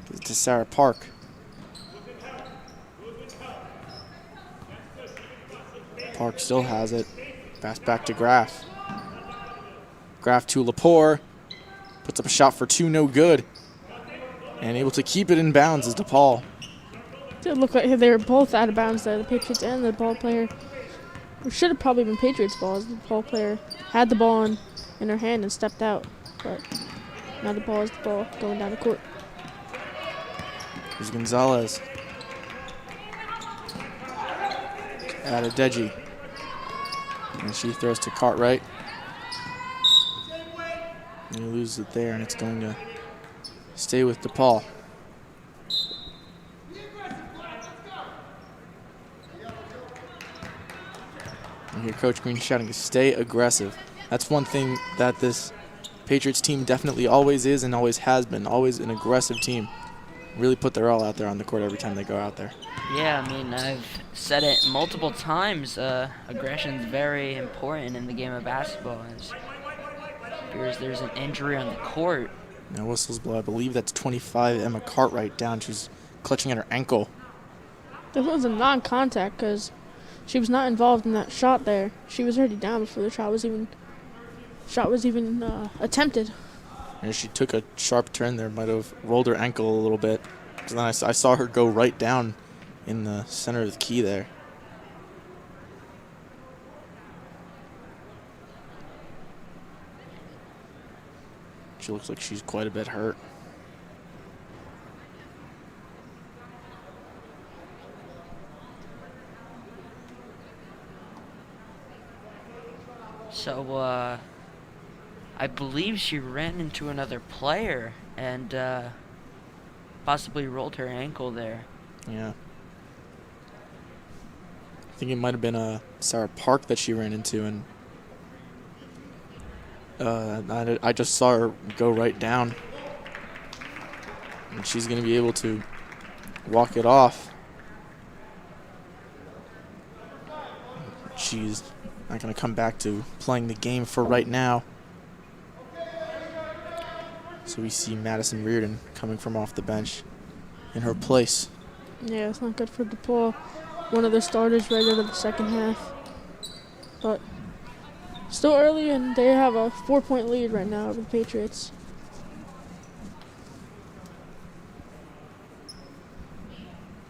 Gives it to Sarah Park. Park still has it. Pass back to Graff. Graff to Lepore. Puts up a shot for two, no good. And able to keep it in bounds is DePaul.
It looked like they were both out of bounds there, the Patriots and the ball player. It should have probably been Patriots' ball, as the ball player had the ball in her hand and stepped out. But now the ball is the ball going down the court.
Here's Gonzalez. Adedeji. And she throws to Cartwright. And he loses it there, and it's going to stay with DePaul. And here Coach Green shouting, stay aggressive. That's one thing that this Patriots team definitely always is and always has been. Always an aggressive team. Really put their all out there on the court every time they go out there.
Yeah, I mean, I've said it multiple times. Aggression is very important in the game of basketball. There's an injury on the court.
Now whistles blow. I believe that's 25 Emma Cartwright down. She's clutching at her ankle.
This was a non-contact because she was not involved in that shot there. She was already down before the shot was even attempted.
And she took a sharp turn there. Might have rolled her ankle a little bit. Then I saw her go right down in the center of the key there. She looks like she's quite a bit hurt.
So, I believe she ran into another player and possibly rolled her ankle there.
Yeah. I think it might have been Sarah Park that she ran into, and I just saw her go right down. And she's going to be able to walk it off. She's not going to come back to playing the game for right now. So we see Madison Reardon coming from off the bench in her place.
Yeah, it's not good for DePaul. One of the starters right out of the second half. But still early, and they have a 4-point lead right now over the Patriots.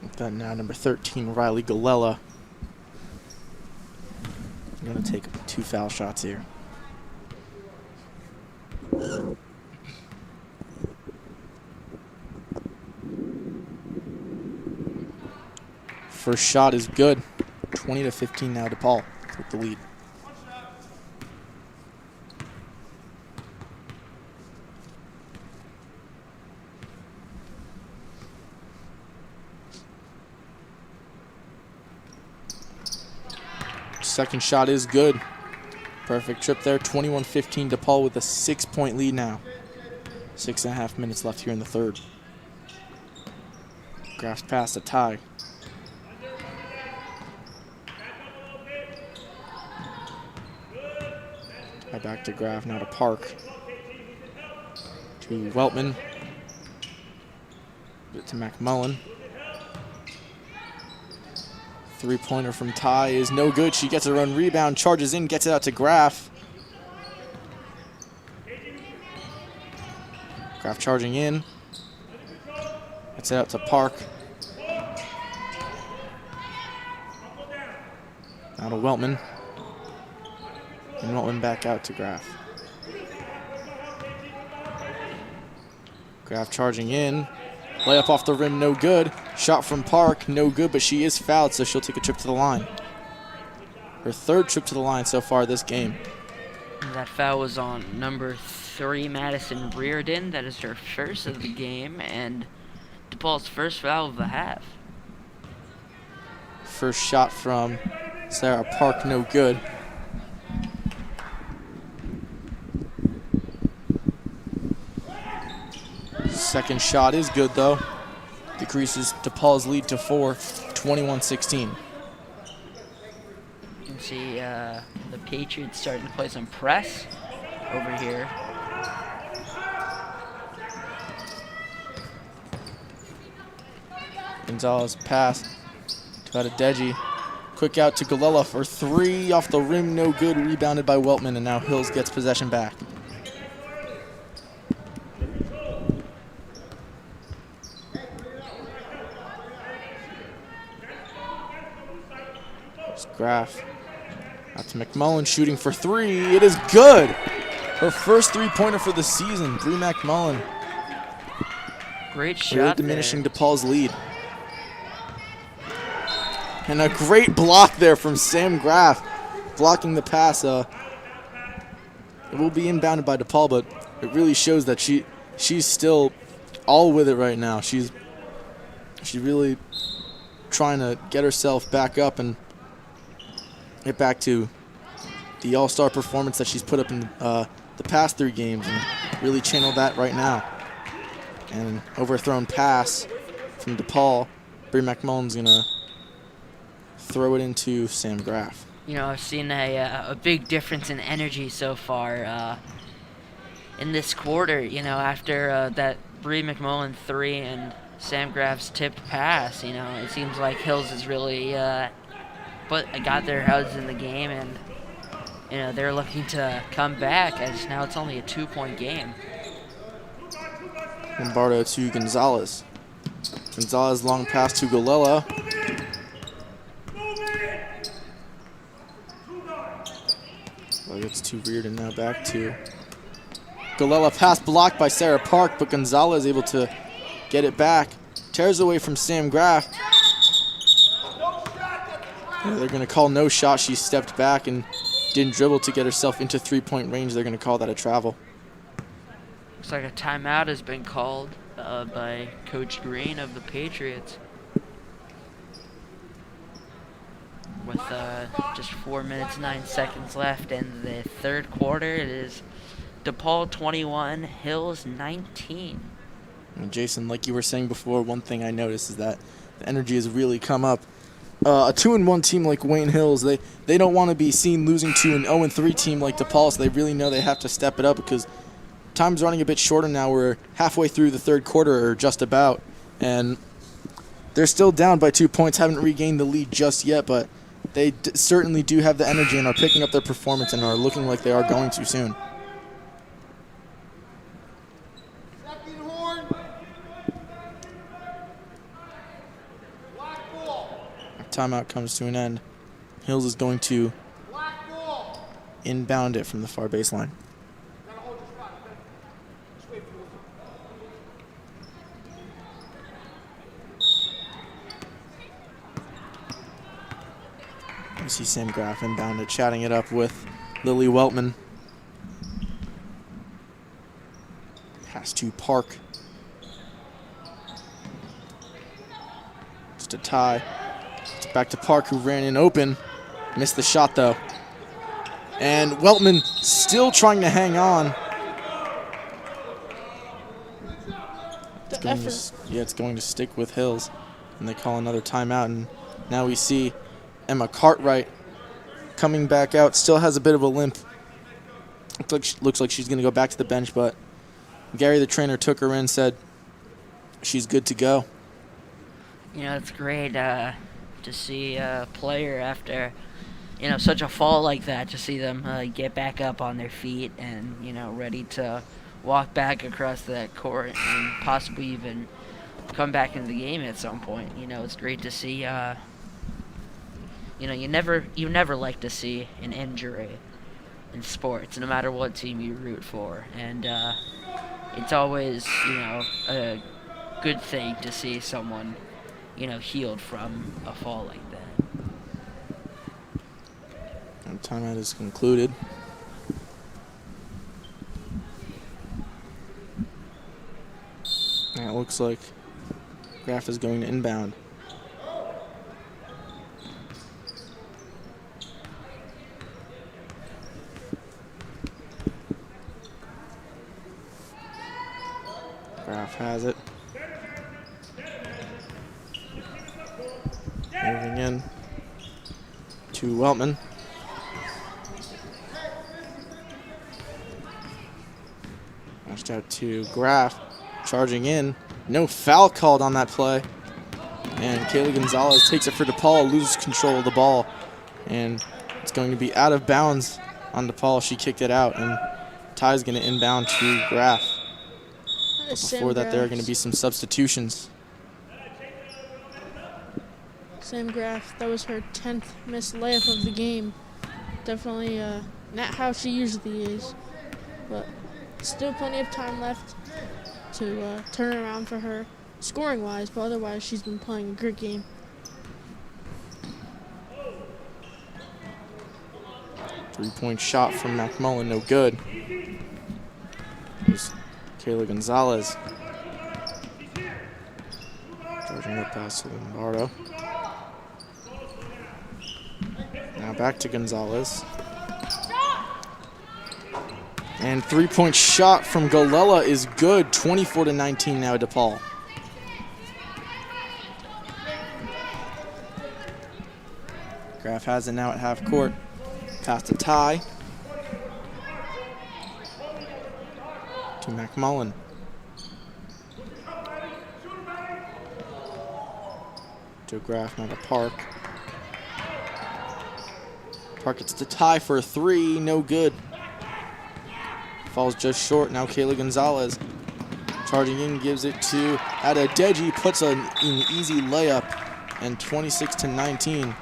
We've got now number 13, Riley Galella. I'm going to take 2 foul shots here. First shot is good. 20-15 now, DePaul with the lead. Second shot is good. Perfect trip there. 21-15, DePaul with a 6-point lead now. 6.5 minutes left here in the third. Graff's pass a tie. Back to Graff, now to Park. To Weltman. To McMullen. Three-pointer from Ty is no good. She gets her own rebound, charges in, gets it out to Graff. Graff charging in. Gets it out to Park. Now to Weltman. And Weltman back out to Graff. Graff charging in. Layup off the rim, no good. Shot from Park, no good, but she is fouled, so she'll take a trip to the line. Her third trip to the line so far this game.
That foul was on number 3, Madison Reardon. That is her first of the game, and DePaul's first foul of the half.
First shot from Sarah Park, no good. Second shot is good, though. Decreases DePaul's lead to 4, 21-16.
You can see the Patriots starting to play some press over here.
Gonzalez pass to Adedeji. Quick out to Galella for 3 off the rim, no good. Rebounded by Weltman, and now Hills gets possession back. There's Graff. Out to McMullen, shooting for 3. It is good. Her first 3-pointer for the season. Bree McMullen.
Great shot
Really diminishing DePaul's lead. And a great block there from Sam Graff, blocking the pass. It will be inbounded by DePaul, but it really shows that she's still all with it right now. She's really trying to get herself back up and get back to the all-star performance that she's put up in the past 3 games, and really channel that right now. And an overthrown pass from DePaul. Bree McMullen's gonna throw it into Sam Graff.
You know, I've seen a big difference in energy so far in this quarter. You know, after that Bree McMullen 3 and Sam Graff's tipped pass, you know, it seems like Hills has really got their heads in the game, and you know they're looking to come back, as now it's only a 2-point game.
Lombardo to Gonzalez. Gonzalez long pass to Galella. Well, it's too weird, and now back to Galella. Pass blocked by Sarah Park, but Gonzalez able to get it back. Tears away from Sam Graff. Yeah, they're going to call no shot. She stepped back and didn't dribble to get herself into 3-point range. They're going to call that a travel.
Looks like a timeout has been called by Coach Green of the Patriots. With just 4 minutes, 9 seconds left in the third quarter, it is DePaul 21, Hills 19.
And Jason, like you were saying before, one thing I noticed is that the energy has really come up. A 2-1 team like Wayne Hills, they don't want to be seen losing to an 0-3 team like DePaul, so they really know they have to step it up, because time's running a bit shorter now. We're halfway through the third quarter, or just about, and they're still down by 2 points, haven't regained the lead just yet, but they certainly do have the energy and are picking up their performance and are looking like they are going to soon. Timeout comes to an end. Hills is going to inbound it from the far baseline. You see Sam Graff inbound it, chatting it up with Lily Weltman. Pass to Park. Just a tie. It's back to Park, who ran in open. Missed the shot, though. And Weltman still trying to hang on. It's going to stick with Hills. And they call another timeout. And now we see Emma Cartwright coming back out. Still has a bit of a limp. Looks like she's going to go back to the bench, but Gary, the trainer, took her in, said she's good to go.
You know, it's great to see a player after, you know, such a fall like that, to see them get back up on their feet and, you know, ready to walk back across that court and possibly even come back into the game at some point. You know, it's great to see. You know, you never like to see an injury in sports, no matter what team you root for, and it's always, you know, a good thing to see someone, you know, healed from a fall like that.
And timeout is concluded. And it looks like Graff is going to inbound. Graff Graf has it. Moving in to Weltman. Matched out to Graf. Charging in. No foul called on that play. And Kaylee Gonzalez takes it for DePaul, loses control of the ball. And it's going to be out of bounds on DePaul. She kicked it out, and Ty's going to inbound to Graf. But before that, there are going to be some substitutions.
Sam Graf, that was her 10th missed layup of the game. Definitely not how she usually is, but still plenty of time left to turn around for her scoring-wise, but otherwise she's been playing a great game.
Three-point shot from McMullen, no good. Here's Kayla Gonzalez. Charging up pass to Lombardo. Now back to Gonzalez. And three-point shot from Golella is good. 24-19 now, DePaul. Graf has it now at half court. Pass to Ty. To McMullen. To Graf, now to Park. Park gets to Ty for a three, no good. Falls just short. Now Kayla Gonzalez charging in, gives it to Adedeji, puts an easy layup, and 26-19.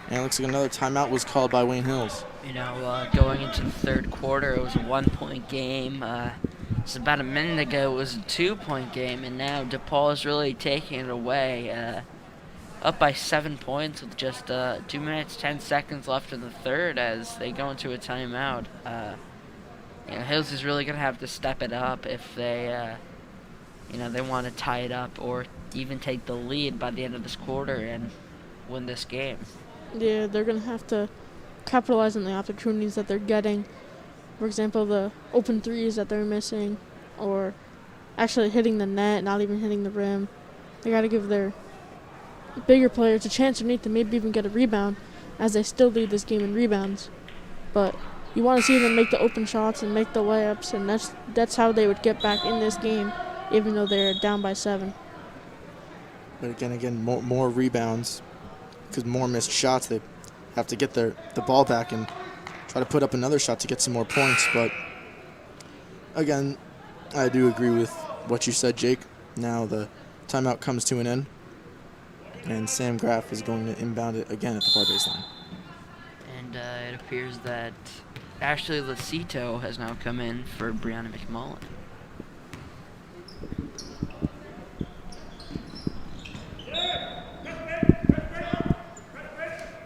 And it looks like another timeout was called by Wayne Hills.
You know, going into the third quarter, it was a 1-point game. Just about a minute ago, it was a 2-point game, and now DePaul is really taking it away. Up by 7 points with just 2 minutes, 10 seconds left in the third as they go into a timeout. Hills is really going to have to step it up if they, they want to tie it up or even take the lead by the end of this quarter and win this game.
Yeah, they're going to have to capitalize on the opportunities that they're getting. For example, the open threes that they're missing, or actually hitting the net, not even hitting the rim. They got to give their bigger players a chance underneath to maybe even get a rebound, as they still lead this game in rebounds. But you want to see them make the open shots and make the layups, and that's how they would get back in this game, even though they're down by 7.
But again, more rebounds, because more missed shots. They have to get the ball back and try to put up another shot to get some more points. But again, I do agree with what you said, Jake. Now the timeout comes to an end, and Sam Graf is going to inbound it again at the far baseline.
And it appears that Ashley Lacito has now come in for Brianna McMullen.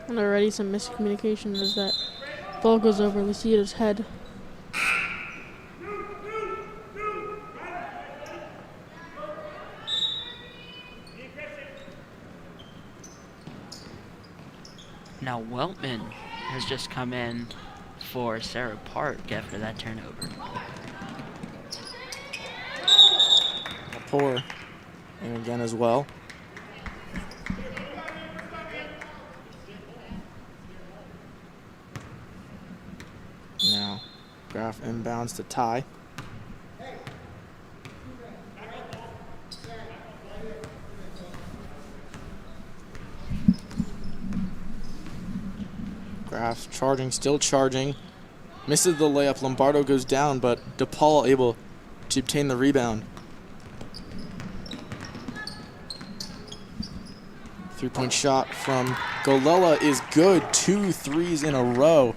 And already some miscommunication as that ball goes over Lucito's head.
Now Weltman has just come in for Sarah Park after that turnover.
Poor, and again as well. Now, Graf inbounds to Ty. Graf charging, still charging. Misses the layup. Lombardo goes down, but DePaul able to obtain the rebound. 3-point shot from Golella is good. 2 threes in a row.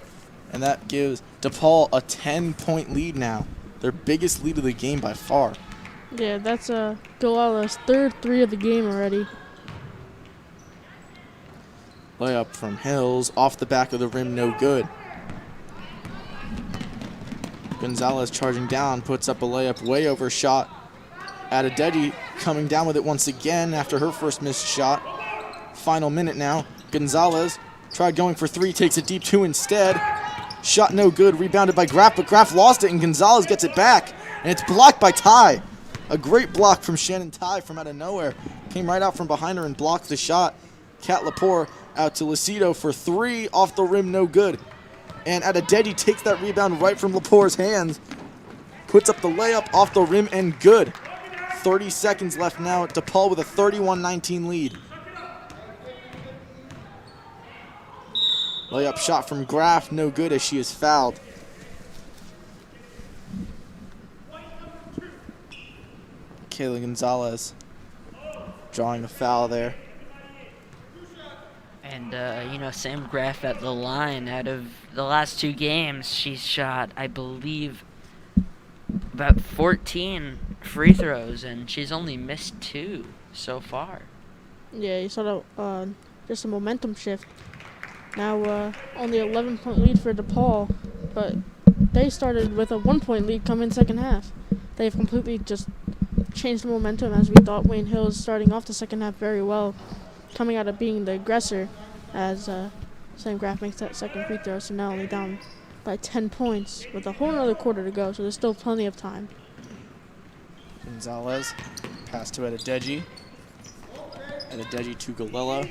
And that gives DePaul a 10-point lead now. Their biggest lead of the game by far.
Yeah, that's Golella's third 3 of the game already.
Layup from Hills, off the back of the rim, no good. Gonzalez charging down, puts up a layup, way over shot. Adedeji coming down with it once again after her first missed shot. Final minute now. Gonzalez tried going for 3, takes a deep 2 instead. Shot no good, rebounded by Graf, but Graf lost it and Gonzalez gets it back. And it's blocked by Ty. A great block from Shannon Ty from out of nowhere. Came right out from behind her and blocked the shot. Kat Lepore out to Lucido for three. Off the rim, no good. And Adedeji takes that rebound right from Lepore's hands. Puts up the layup off the rim and good. 30 seconds left now. DePaul with a 31-19 lead. Layup shot from Graff, no good as she is fouled. Kayla Gonzalez drawing a foul there.
And, Sam Graff at the line. Out of the last 2 games, she's shot, I believe, about 14 free throws, and she's only missed 2 so far.
Yeah, you saw that, just a momentum shift. Now, only 11-point lead for DePaul, but they started with a 1-point lead coming second half. They've completely just changed the momentum, as we thought Wayne Hills starting off the second half very well, coming out of being the aggressor as Sam Graff makes that second free throw, so now only down by 10 points with a whole another quarter to go, so there's still plenty of time.
Gonzalez, pass to Adedeji. Adedeji to Galella.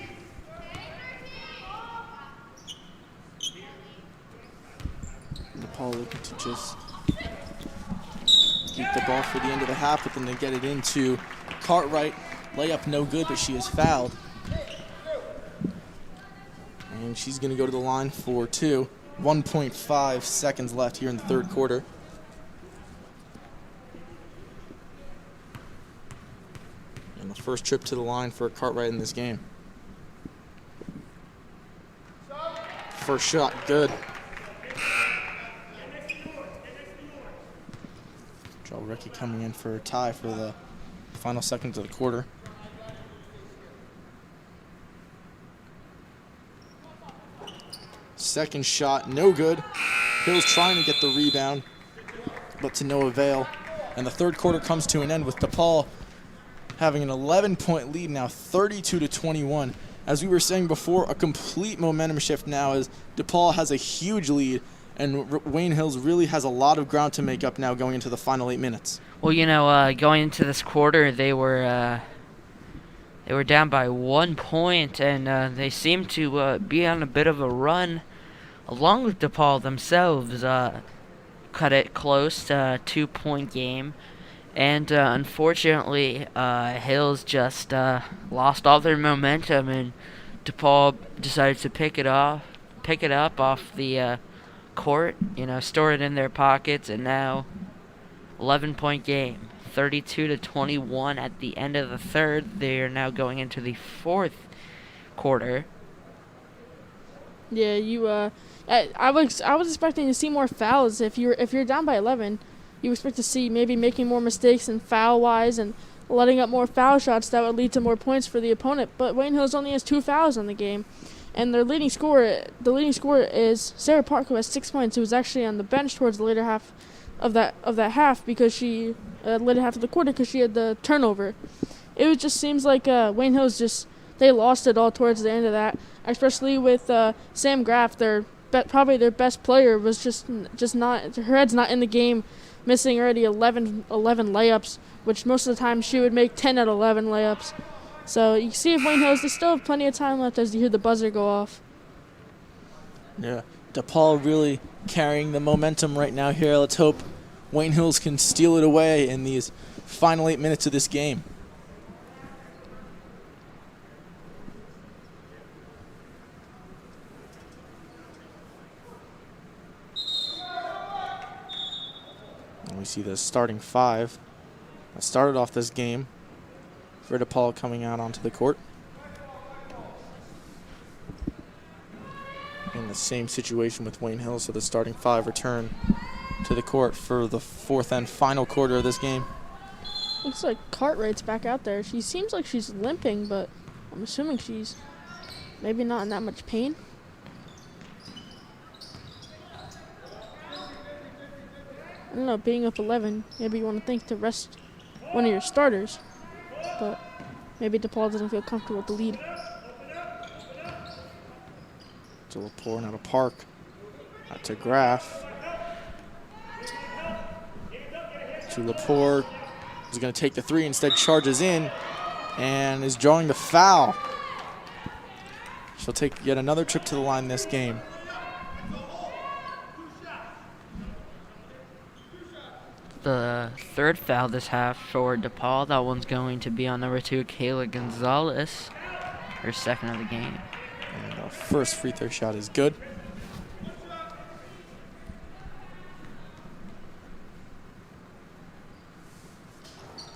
DePaul looking to just keep the ball for the end of the half, but then they get it into Cartwright. Layup no good, but she is fouled. And she's going to go to the line for 2. 1.5 seconds left here in the third quarter. And the first trip to the line for Cartwright in this game. First shot, good. Joe Ricky coming in for a tie for the final seconds of the quarter. Second shot, no good. Hills trying to get the rebound, but to no avail. And the third quarter comes to an end with DePaul having an 11-point lead now, 32-21. As we were saying before, a complete momentum shift now as DePaul has a huge lead, and Wayne Hills really has a lot of ground to make up now going into the final 8 minutes.
Well, going into this quarter, they were down by 1 point, and they seemed to be on a bit of a run, along with DePaul themselves. Cut it close to a 2-point game, and unfortunately, Hills just lost all their momentum, and DePaul decided to pick it up off the court, store it in their pockets, and now 11-point game, 32-21 at the end of the third. They are now going into the fourth quarter.
Yeah, I was expecting to see more fouls. If you're down by 11, you expect to see maybe making more mistakes and foul wise and letting up more foul shots that would lead to more points for the opponent. But Wayne Hills only has 2 fouls on the game, and the leading scorer is Sarah Park, who has 6 points, who was actually on the bench towards the later half of that half because she later half of the quarter because she had the turnover. It just seems like Wayne Hills they lost it all towards the end of that, especially with Sam Graff, probably their best player, was just not, her head's not in the game, missing already 11 layups, which most of the time she would make 10 out of 11 layups. So you see if Wayne Hills, they still have plenty of time left as you hear the buzzer go off.
Yeah, DePaul really carrying the momentum right now here. Let's hope Wayne Hills can steal it away in these final 8 minutes of this game. And we see the starting 5 that started off this game for DePaul coming out onto the court. In the same situation with Wayne Hills, so the starting 5 return to the court for the fourth and final quarter of this game.
Looks like Cartwright's back out there. She seems like she's limping, but I'm assuming she's maybe not in that much pain. I don't know, being up 11, maybe you want to think to rest one of your starters, but maybe DePaul doesn't feel comfortable with the lead.
To Lepore, now to Park, out to Graff, to Lepore, was going to take the three, instead charges in and is drawing the foul. She'll take yet another trip to the line this game.
The third foul this half for DePaul. That one's going to be on number 2, Kayla Gonzalez, her second of the game.
And our first free throw shot is good.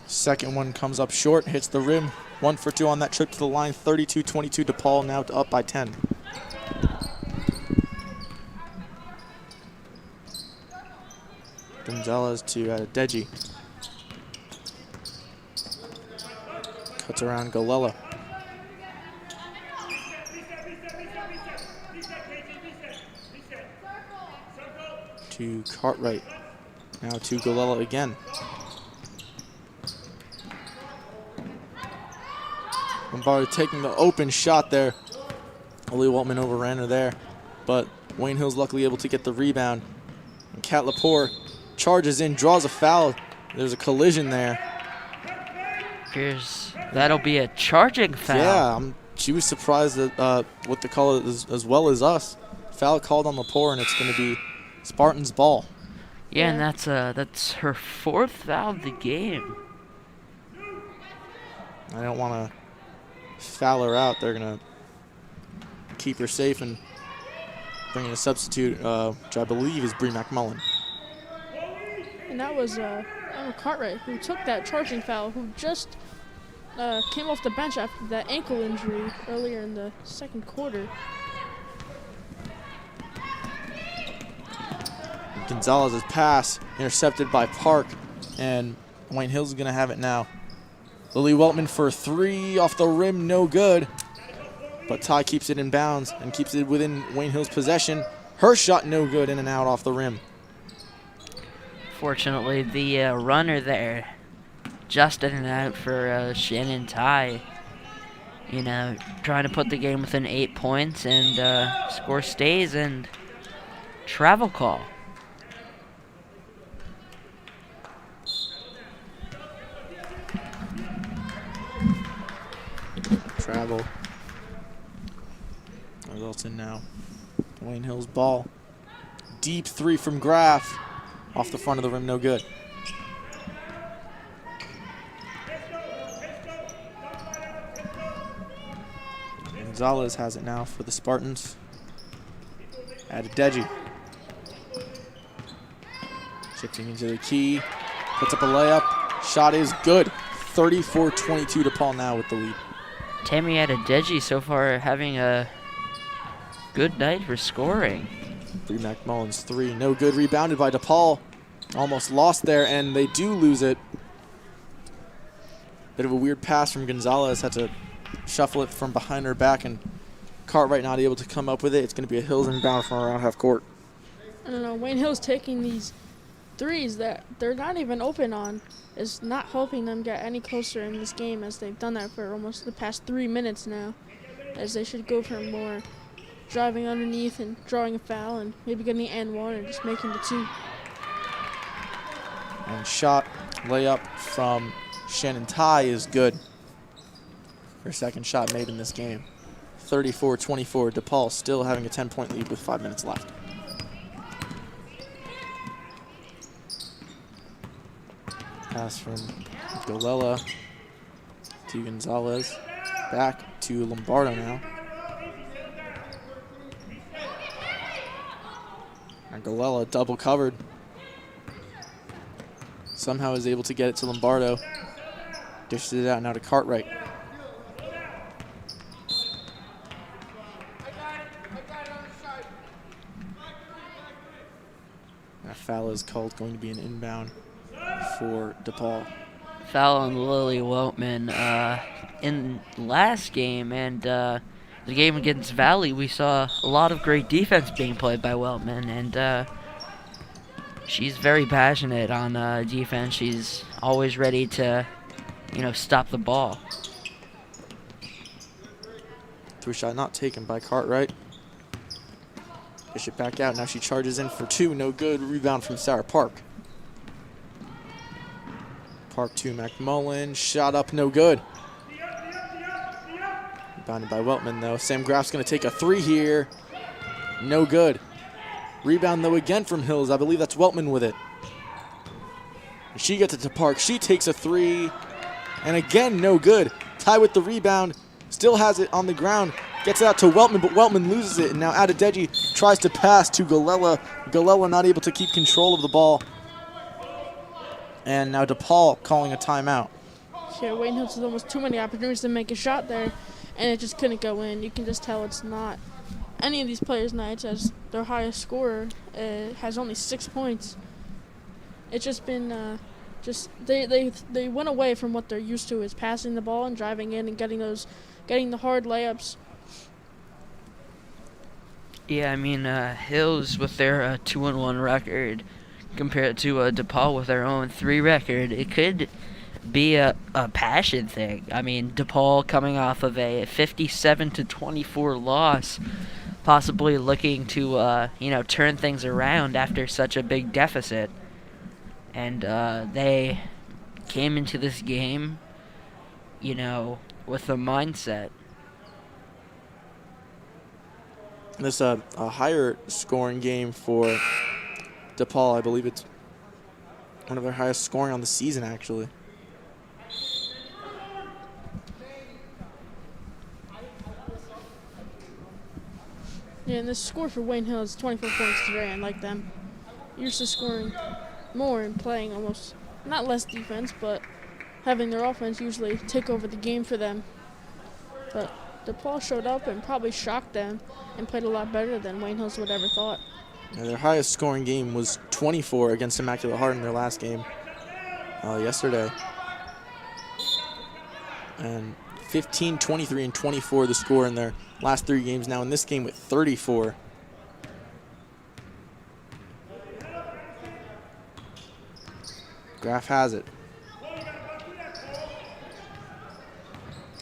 Second one comes up short, hits the rim. 1 for 2 on that trip to the line. 32-22 DePaul, now up by 10. Gonzalez to Adedeji. Cuts around Galella. To Cartwright. Now to Galella again. Lombardo taking the open shot there. Lily Waltman overran her there, but Wayne Hill's luckily able to get the rebound. And Kat Lepore charges in, draws a foul. There's a collision there.
That'll be a charging foul.
Yeah, she was surprised at what the call is, as well as us. Foul called on Lepore, and it's going to be Spartans' ball.
Yeah, and that's her 4th foul of the game.
I don't want to foul her out. They're going to keep her safe and bring in a substitute, which I believe is Bree McMullen.
And that was Emma Cartwright, who took that charging foul, who just came off the bench after that ankle injury earlier in the second quarter.
Gonzalez's pass intercepted by Park, and Wayne Hill's going to have it now. Lily Weltman for 3 off the rim, no good. But Ty keeps it in bounds and keeps it within Wayne Hill's possession. Her shot no good, in and out off the rim.
Fortunately, the runner there just in and out for Shannon Ty. You know, trying to put the game within 8 points, and score stays, and travel call.
Travel. Results in now. Wayne Hill's ball. Deep 3 from Graff. Off the front of the rim, no good. Gonzalez has it now for the Spartans. Adedeji. Shifting into the key. Puts up a layup. Shot is good. 34-22 DePaul now with the lead.
Tammy Adedeji so far having a good night for scoring.
Bree McMullen's 3, no good. Rebounded by DePaul. Almost lost there, and they do lose it. Bit of a weird pass from Gonzalez. Had to shuffle it from behind her back, and Cartwright not able to come up with it. It's going to be a Hills inbound from around half court.
I don't know, Wayne Hill's taking these threes that they're not even open on. Is not helping them get any closer in this game, as they've done that for almost the past 3 minutes now. As they should go for more driving underneath and drawing a foul and maybe getting the and one or just making the 2.
And shot, layup from Shannon Ty is good. Her second shot made in this game. 34-24, DePaul still having a 10-point lead with 5 minutes left. Pass from Galella to Gonzalez. Back to Lombardo now. And Galella double covered. Somehow is able to get it to Lombardo. Dishes it out now to Cartwright. That foul is called, going to be an inbound for DePaul.
Foul on Lily Weltman. In last game and the game against Valley, we saw a lot of great defense being played by Weltman, and she's very passionate on defense. She's always ready to, stop the ball.
3-shot not taken by Cartwright. Dish it back out. Now she charges in for 2. No good. Rebound from Sarah Park. Park to McMullen. Shot up, no good. Rebounded by Weltman, though. Sam Graf's going to take a three here. No good. Rebound, though, again from Hills. I believe that's Weltman with it. She gets it to Park. She takes a three. And again, no good. Ty with the rebound. Still has it on the ground. Gets it out to Weltman, but Weltman loses it. And now Adedeji tries to pass to Galella. Galella not able to keep control of the ball. And now DePaul calling a timeout.
Yeah, Wayne Hills has almost too many opportunities to make a shot there, and it just couldn't go in. You can just tell it's not any of these players' nights, as their highest scorer has only 6 points. It's just been they went away from what they're used to, is passing the ball and driving in and getting the hard layups.
Yeah, I mean, Hills with their 2-1 record compared to DePaul with their 0-3 record, it could be a passion thing. I mean, DePaul coming off of a 57-24 loss, possibly looking to turn things around after such a big deficit, and they came into this game, with a mindset.
This a higher scoring game for DePaul. I believe it's one of their highest scoring on the season, actually.
Yeah, and the score for Wayne Hill is 24 points today, and like them, used to scoring more and playing almost, not less defense, but having their offense usually take over the game for them. But DePaul showed up and probably shocked them and played a lot better than Wayne Hills would ever thought.
Yeah, their highest scoring game was 24 against Immaculate Heart in their last game yesterday. And 15, 23, and 24 the score in their last 3 games. Now in this game with 34. Graf has it.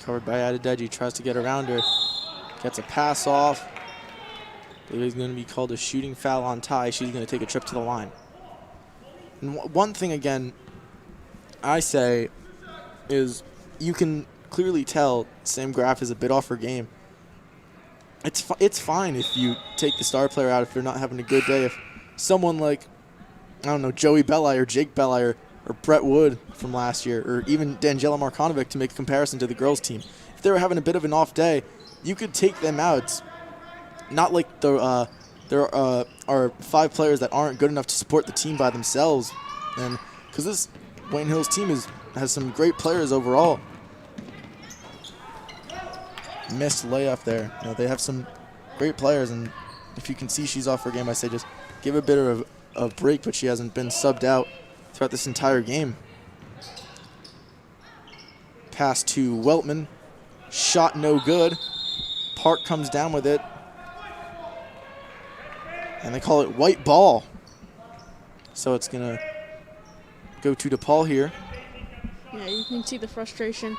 Covered by Adedeji, tries to get around her. Gets a pass off. I believe he's going to be called a shooting foul on Ty. She's going to take a trip to the line. And one thing, again, I say is you can clearly tell Sam Graf is a bit off her game. It's fine if you take the star player out if they're not having a good day. If someone like, I don't know, Joey Belli or Jake Belli or Brett Wood from last year, or even Dangela Markonovic, to make a comparison to the girls' team, if they were having a bit of an off day, you could take them out. It's not like there are 5 players that aren't good enough to support the team by themselves, and because this Wayne Hills team has some great players overall. Missed layup there. They have some great players, and if you can see she's off her game, I say just give a bit of a break, but she hasn't been subbed out throughout this entire game. Pass to Weltman. Shot no good. Park comes down with it. And they call it white ball. So it's going to go to DePaul here.
Yeah, you can see the frustration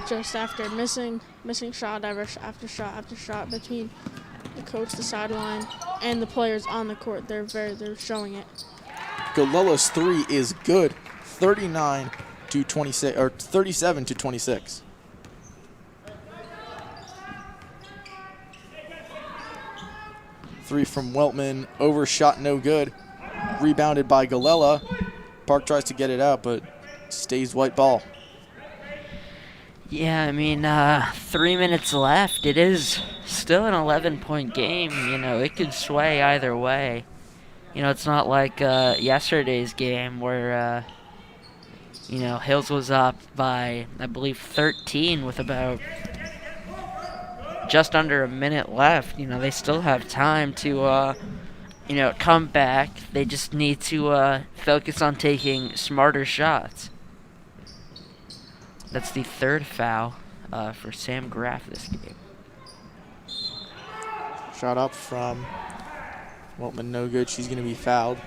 just after missing shot after shot between the coach, the sideline, and the players on the court. They're showing it.
Galella's three is good. 39-26 or 37-26. Three from Weltman, overshot, no good. Rebounded by Galella. Park tries to get it out, but stays white ball.
Yeah, I mean, 3 minutes left. It is still an 11-point game. It could sway either way. It's not like yesterday's game where, Hills was up by, I believe, 13 with about just under a minute left. They still have time to, come back. They just need to focus on taking smarter shots. That's the 3rd foul for Sam Graf this game.
Shot up from Weltman, no good. She's going to be fouled.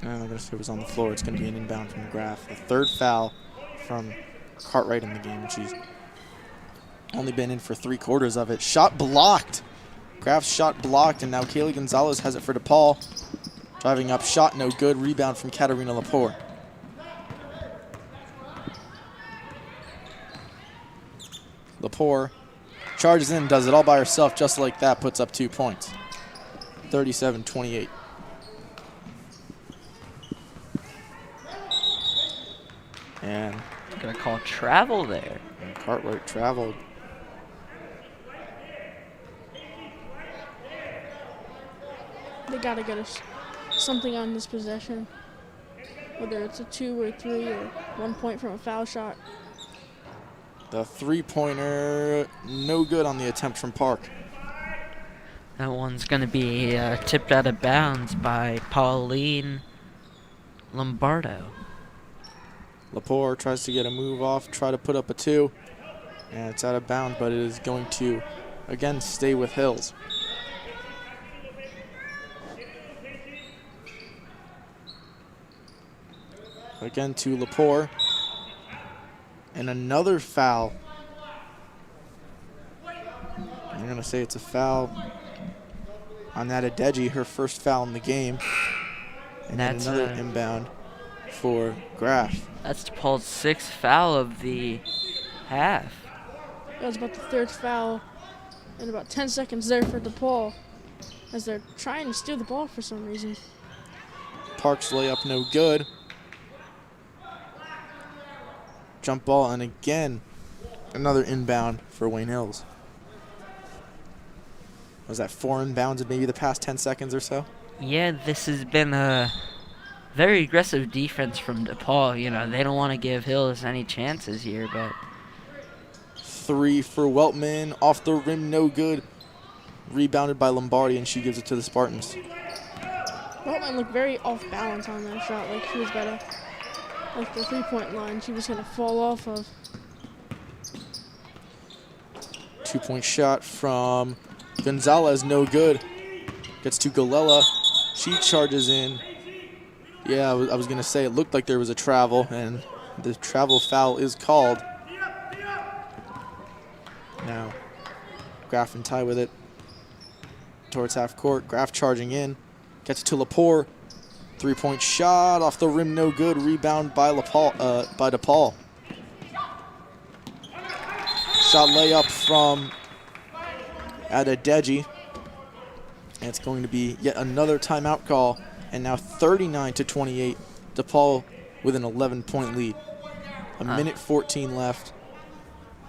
And I guess it was on the floor. It's going to be an inbound from Graf. The 3rd foul from Cartwright in the game. She's only been in for 3/4 of it. Shot blocked Graf's shot blocked, and now Kaylee Gonzalez has it for DePaul. Driving up, shot no good. Rebound from Katarina Lepore. Lepore charges in, does it all by herself just like that, puts up 2 points. 37-28. And
Gonna call travel there.
Cartwright traveled.
They gotta get us something on this possession, whether it's a 2 or 3 or 1 point from a foul shot.
The three-pointer, no good on the attempt from Park.
That one's gonna be tipped out of bounds by Pauline Lombardo.
Lepore tries to get a move off, try to put up a 2, and it's out of bounds, but it is going to, again, stay with Hills. Again to Lepore, and another foul. I'm going to say it's a foul on that Adeji, her first foul in the game, and then
That's
another inbound for Graf.
That's DePaul's 6th foul of the half.
That was about the 3rd foul in about 10 seconds there for DePaul, as they're trying to steal the ball for some reason.
Park's layup no good. Jump ball, and again, another inbound for Wayne Hills. Was that 4 inbounds in maybe the past 10 seconds or so?
Yeah, this has been a very aggressive defense from DePaul. You know, they don't want to give Hills any chances here, but
3 for Weltman, off the rim, no good. Rebounded by Lombardi, and she gives it to the Spartans.
Weltman looked very off balance on that shot, like she was about to, like the 3-point line, she was gonna fall off of.
2-point shot from Gonzalez, no good. Gets to Galella. She charges in. Yeah, I was going to say it looked like there was a travel, and the travel foul is called. Now, Graf and tie with it towards half court. Graf charging in. Gets to Lepore. 3-point shot off the rim, no good. Rebound by DePaul. Shot layup from Adedeji. And it's going to be yet another timeout call. And now 39-28. DePaul with an 11-point lead. A minute 14 left.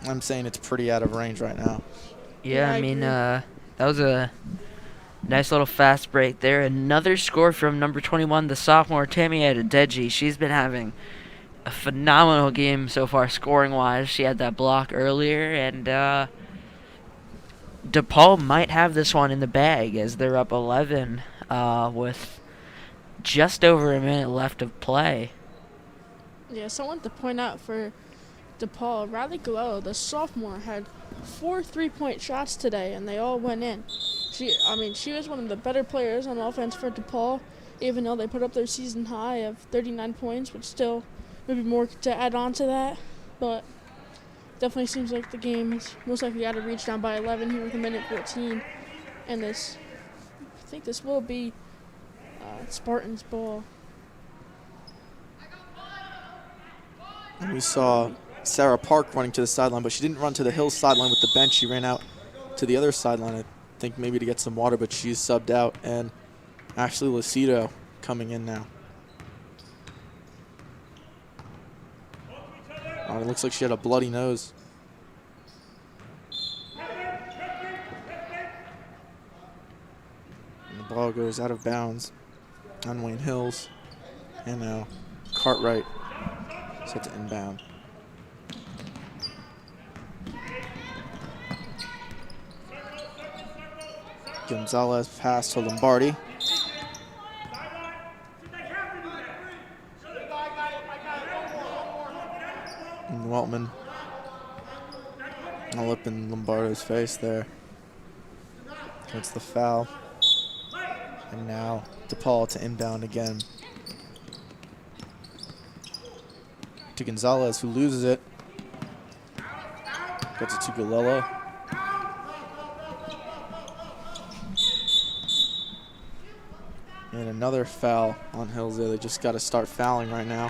I'm saying it's pretty out of range right now.
yeah,
I
I mean,
agree.
that was a nice little fast break there. Another score from number 21, the sophomore Tammy Adedeji. She's been having a phenomenal game so far, scoring-wise. She had that block earlier, and DePaul might have this one in the bag as they're up 11 with just over a minute left of play.
Yeah, someone to point out for DePaul, Riley Gallo, the sophomore, had 4 3-point shots today, and they all went in. She was one of the better players on offense for DePaul, even though they put up their season high of 39 points, but still maybe more to add on to that. But definitely seems like the game is most likely out of reach, down by 11 here with a minute 14. And I think this will be Spartans ball.
And we saw Sarah Park running to the sideline, but she didn't run to the Hills sideline with the bench. She ran out to the other sideline, I think maybe to get some water, but she's subbed out. And Ashley Lucido coming in now. Oh, it looks like she had a bloody nose. And the ball goes out of bounds on Wayne Hills. And now Cartwright set to inbound. Gonzalez pass to Lombardi. And Weltman all up in Lombardo's face there. Gets the foul. And now DePaul to inbound again. To Gonzalez, who loses it. Gets it to Galella. another foul on Hills there. They just got to start fouling right now.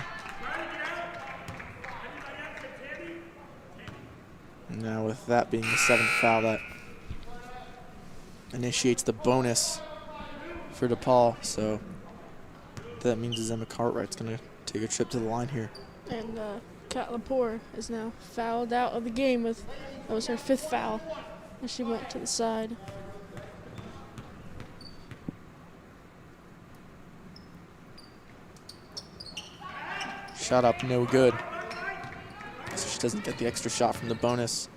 Now with that being the 7th foul, that initiates the bonus for DePaul. So that means is Emma Cartwright's going to take a trip to the line here.
And Kat Lepore is now fouled out of the game that was her 5th foul as she went to the side.
Shot up, no good. So she doesn't get the extra shot from the bonus.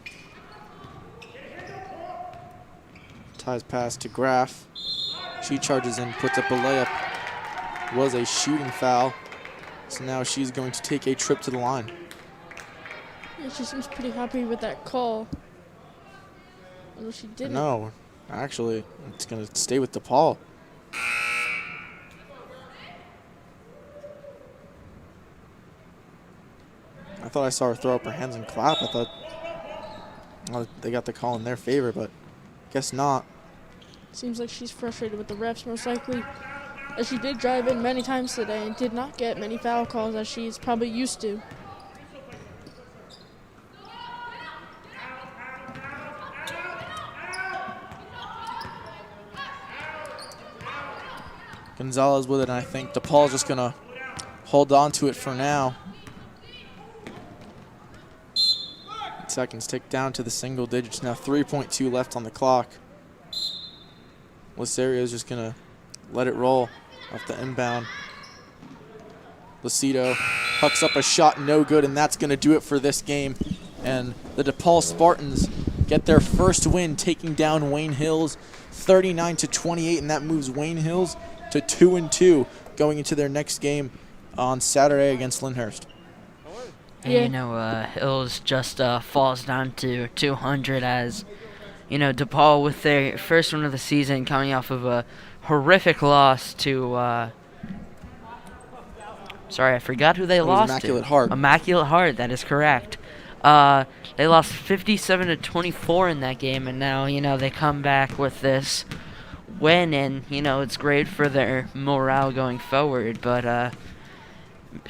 Ties pass to Graff. She charges in, puts up a layup. Was a shooting foul. So now she's going to take a trip to the line.
Yeah, she seems pretty happy with that call. Although she didn't.
No, actually, it's going to stay with DePaul. I thought I saw her throw up her hands and clap. I thought, well, they got the call in their favor, but guess not.
Seems like she's frustrated with the refs, most likely, as she did drive in many times today and did not get many foul calls as she's probably used to.
Gonzalez with it, and I think DePaul's just going to hold on to it for now. Seconds tick down to the single digits now. 3.2 left on the clock. Lisario is just going to let it roll off the inbound. Lucido hucks up a shot, no good, and that's going to do it for this game. And the DePaul Spartans get their first win, taking down Wayne Hills 39-28, and that moves Wayne Hills to 2-2 going into their next game on Saturday against Lyndhurst.
And,
Yeah.
you know, Hills just falls down to 200 as, you know, DePaul with their first win of the season coming off of a horrific loss to, sorry, I forgot who they lost
Immaculate
to.
Heart.
Immaculate Heart, that is correct. They lost 57-24 in that game, and now, you know, they come back with this win, and, you know, it's great for their morale going forward, but,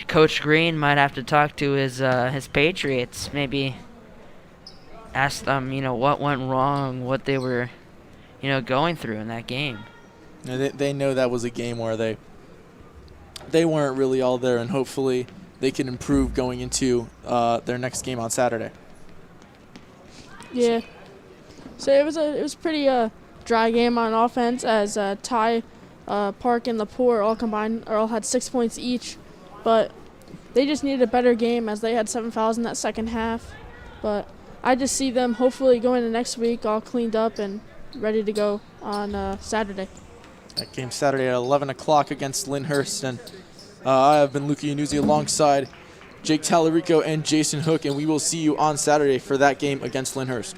Coach Green might have to talk to his Patriots, maybe ask them, you know, what went wrong, what they were, you know, going through in that game.
Yeah, they know that was a game where they weren't really all there, and hopefully they can improve going into their next game on Saturday.
Yeah. So it was pretty dry game on offense as Ty, Park, and Lepore all had 6 points each. But they just needed a better game as they had 7 fouls in that second half. But I just see them hopefully going to next week all cleaned up and ready to go on Saturday.
That game Saturday at 11 o'clock against Lyndhurst. And I have been Luca Iannuzzi alongside Jake Tallarico and Jason Hook, and we will see you on Saturday for that game against Lyndhurst.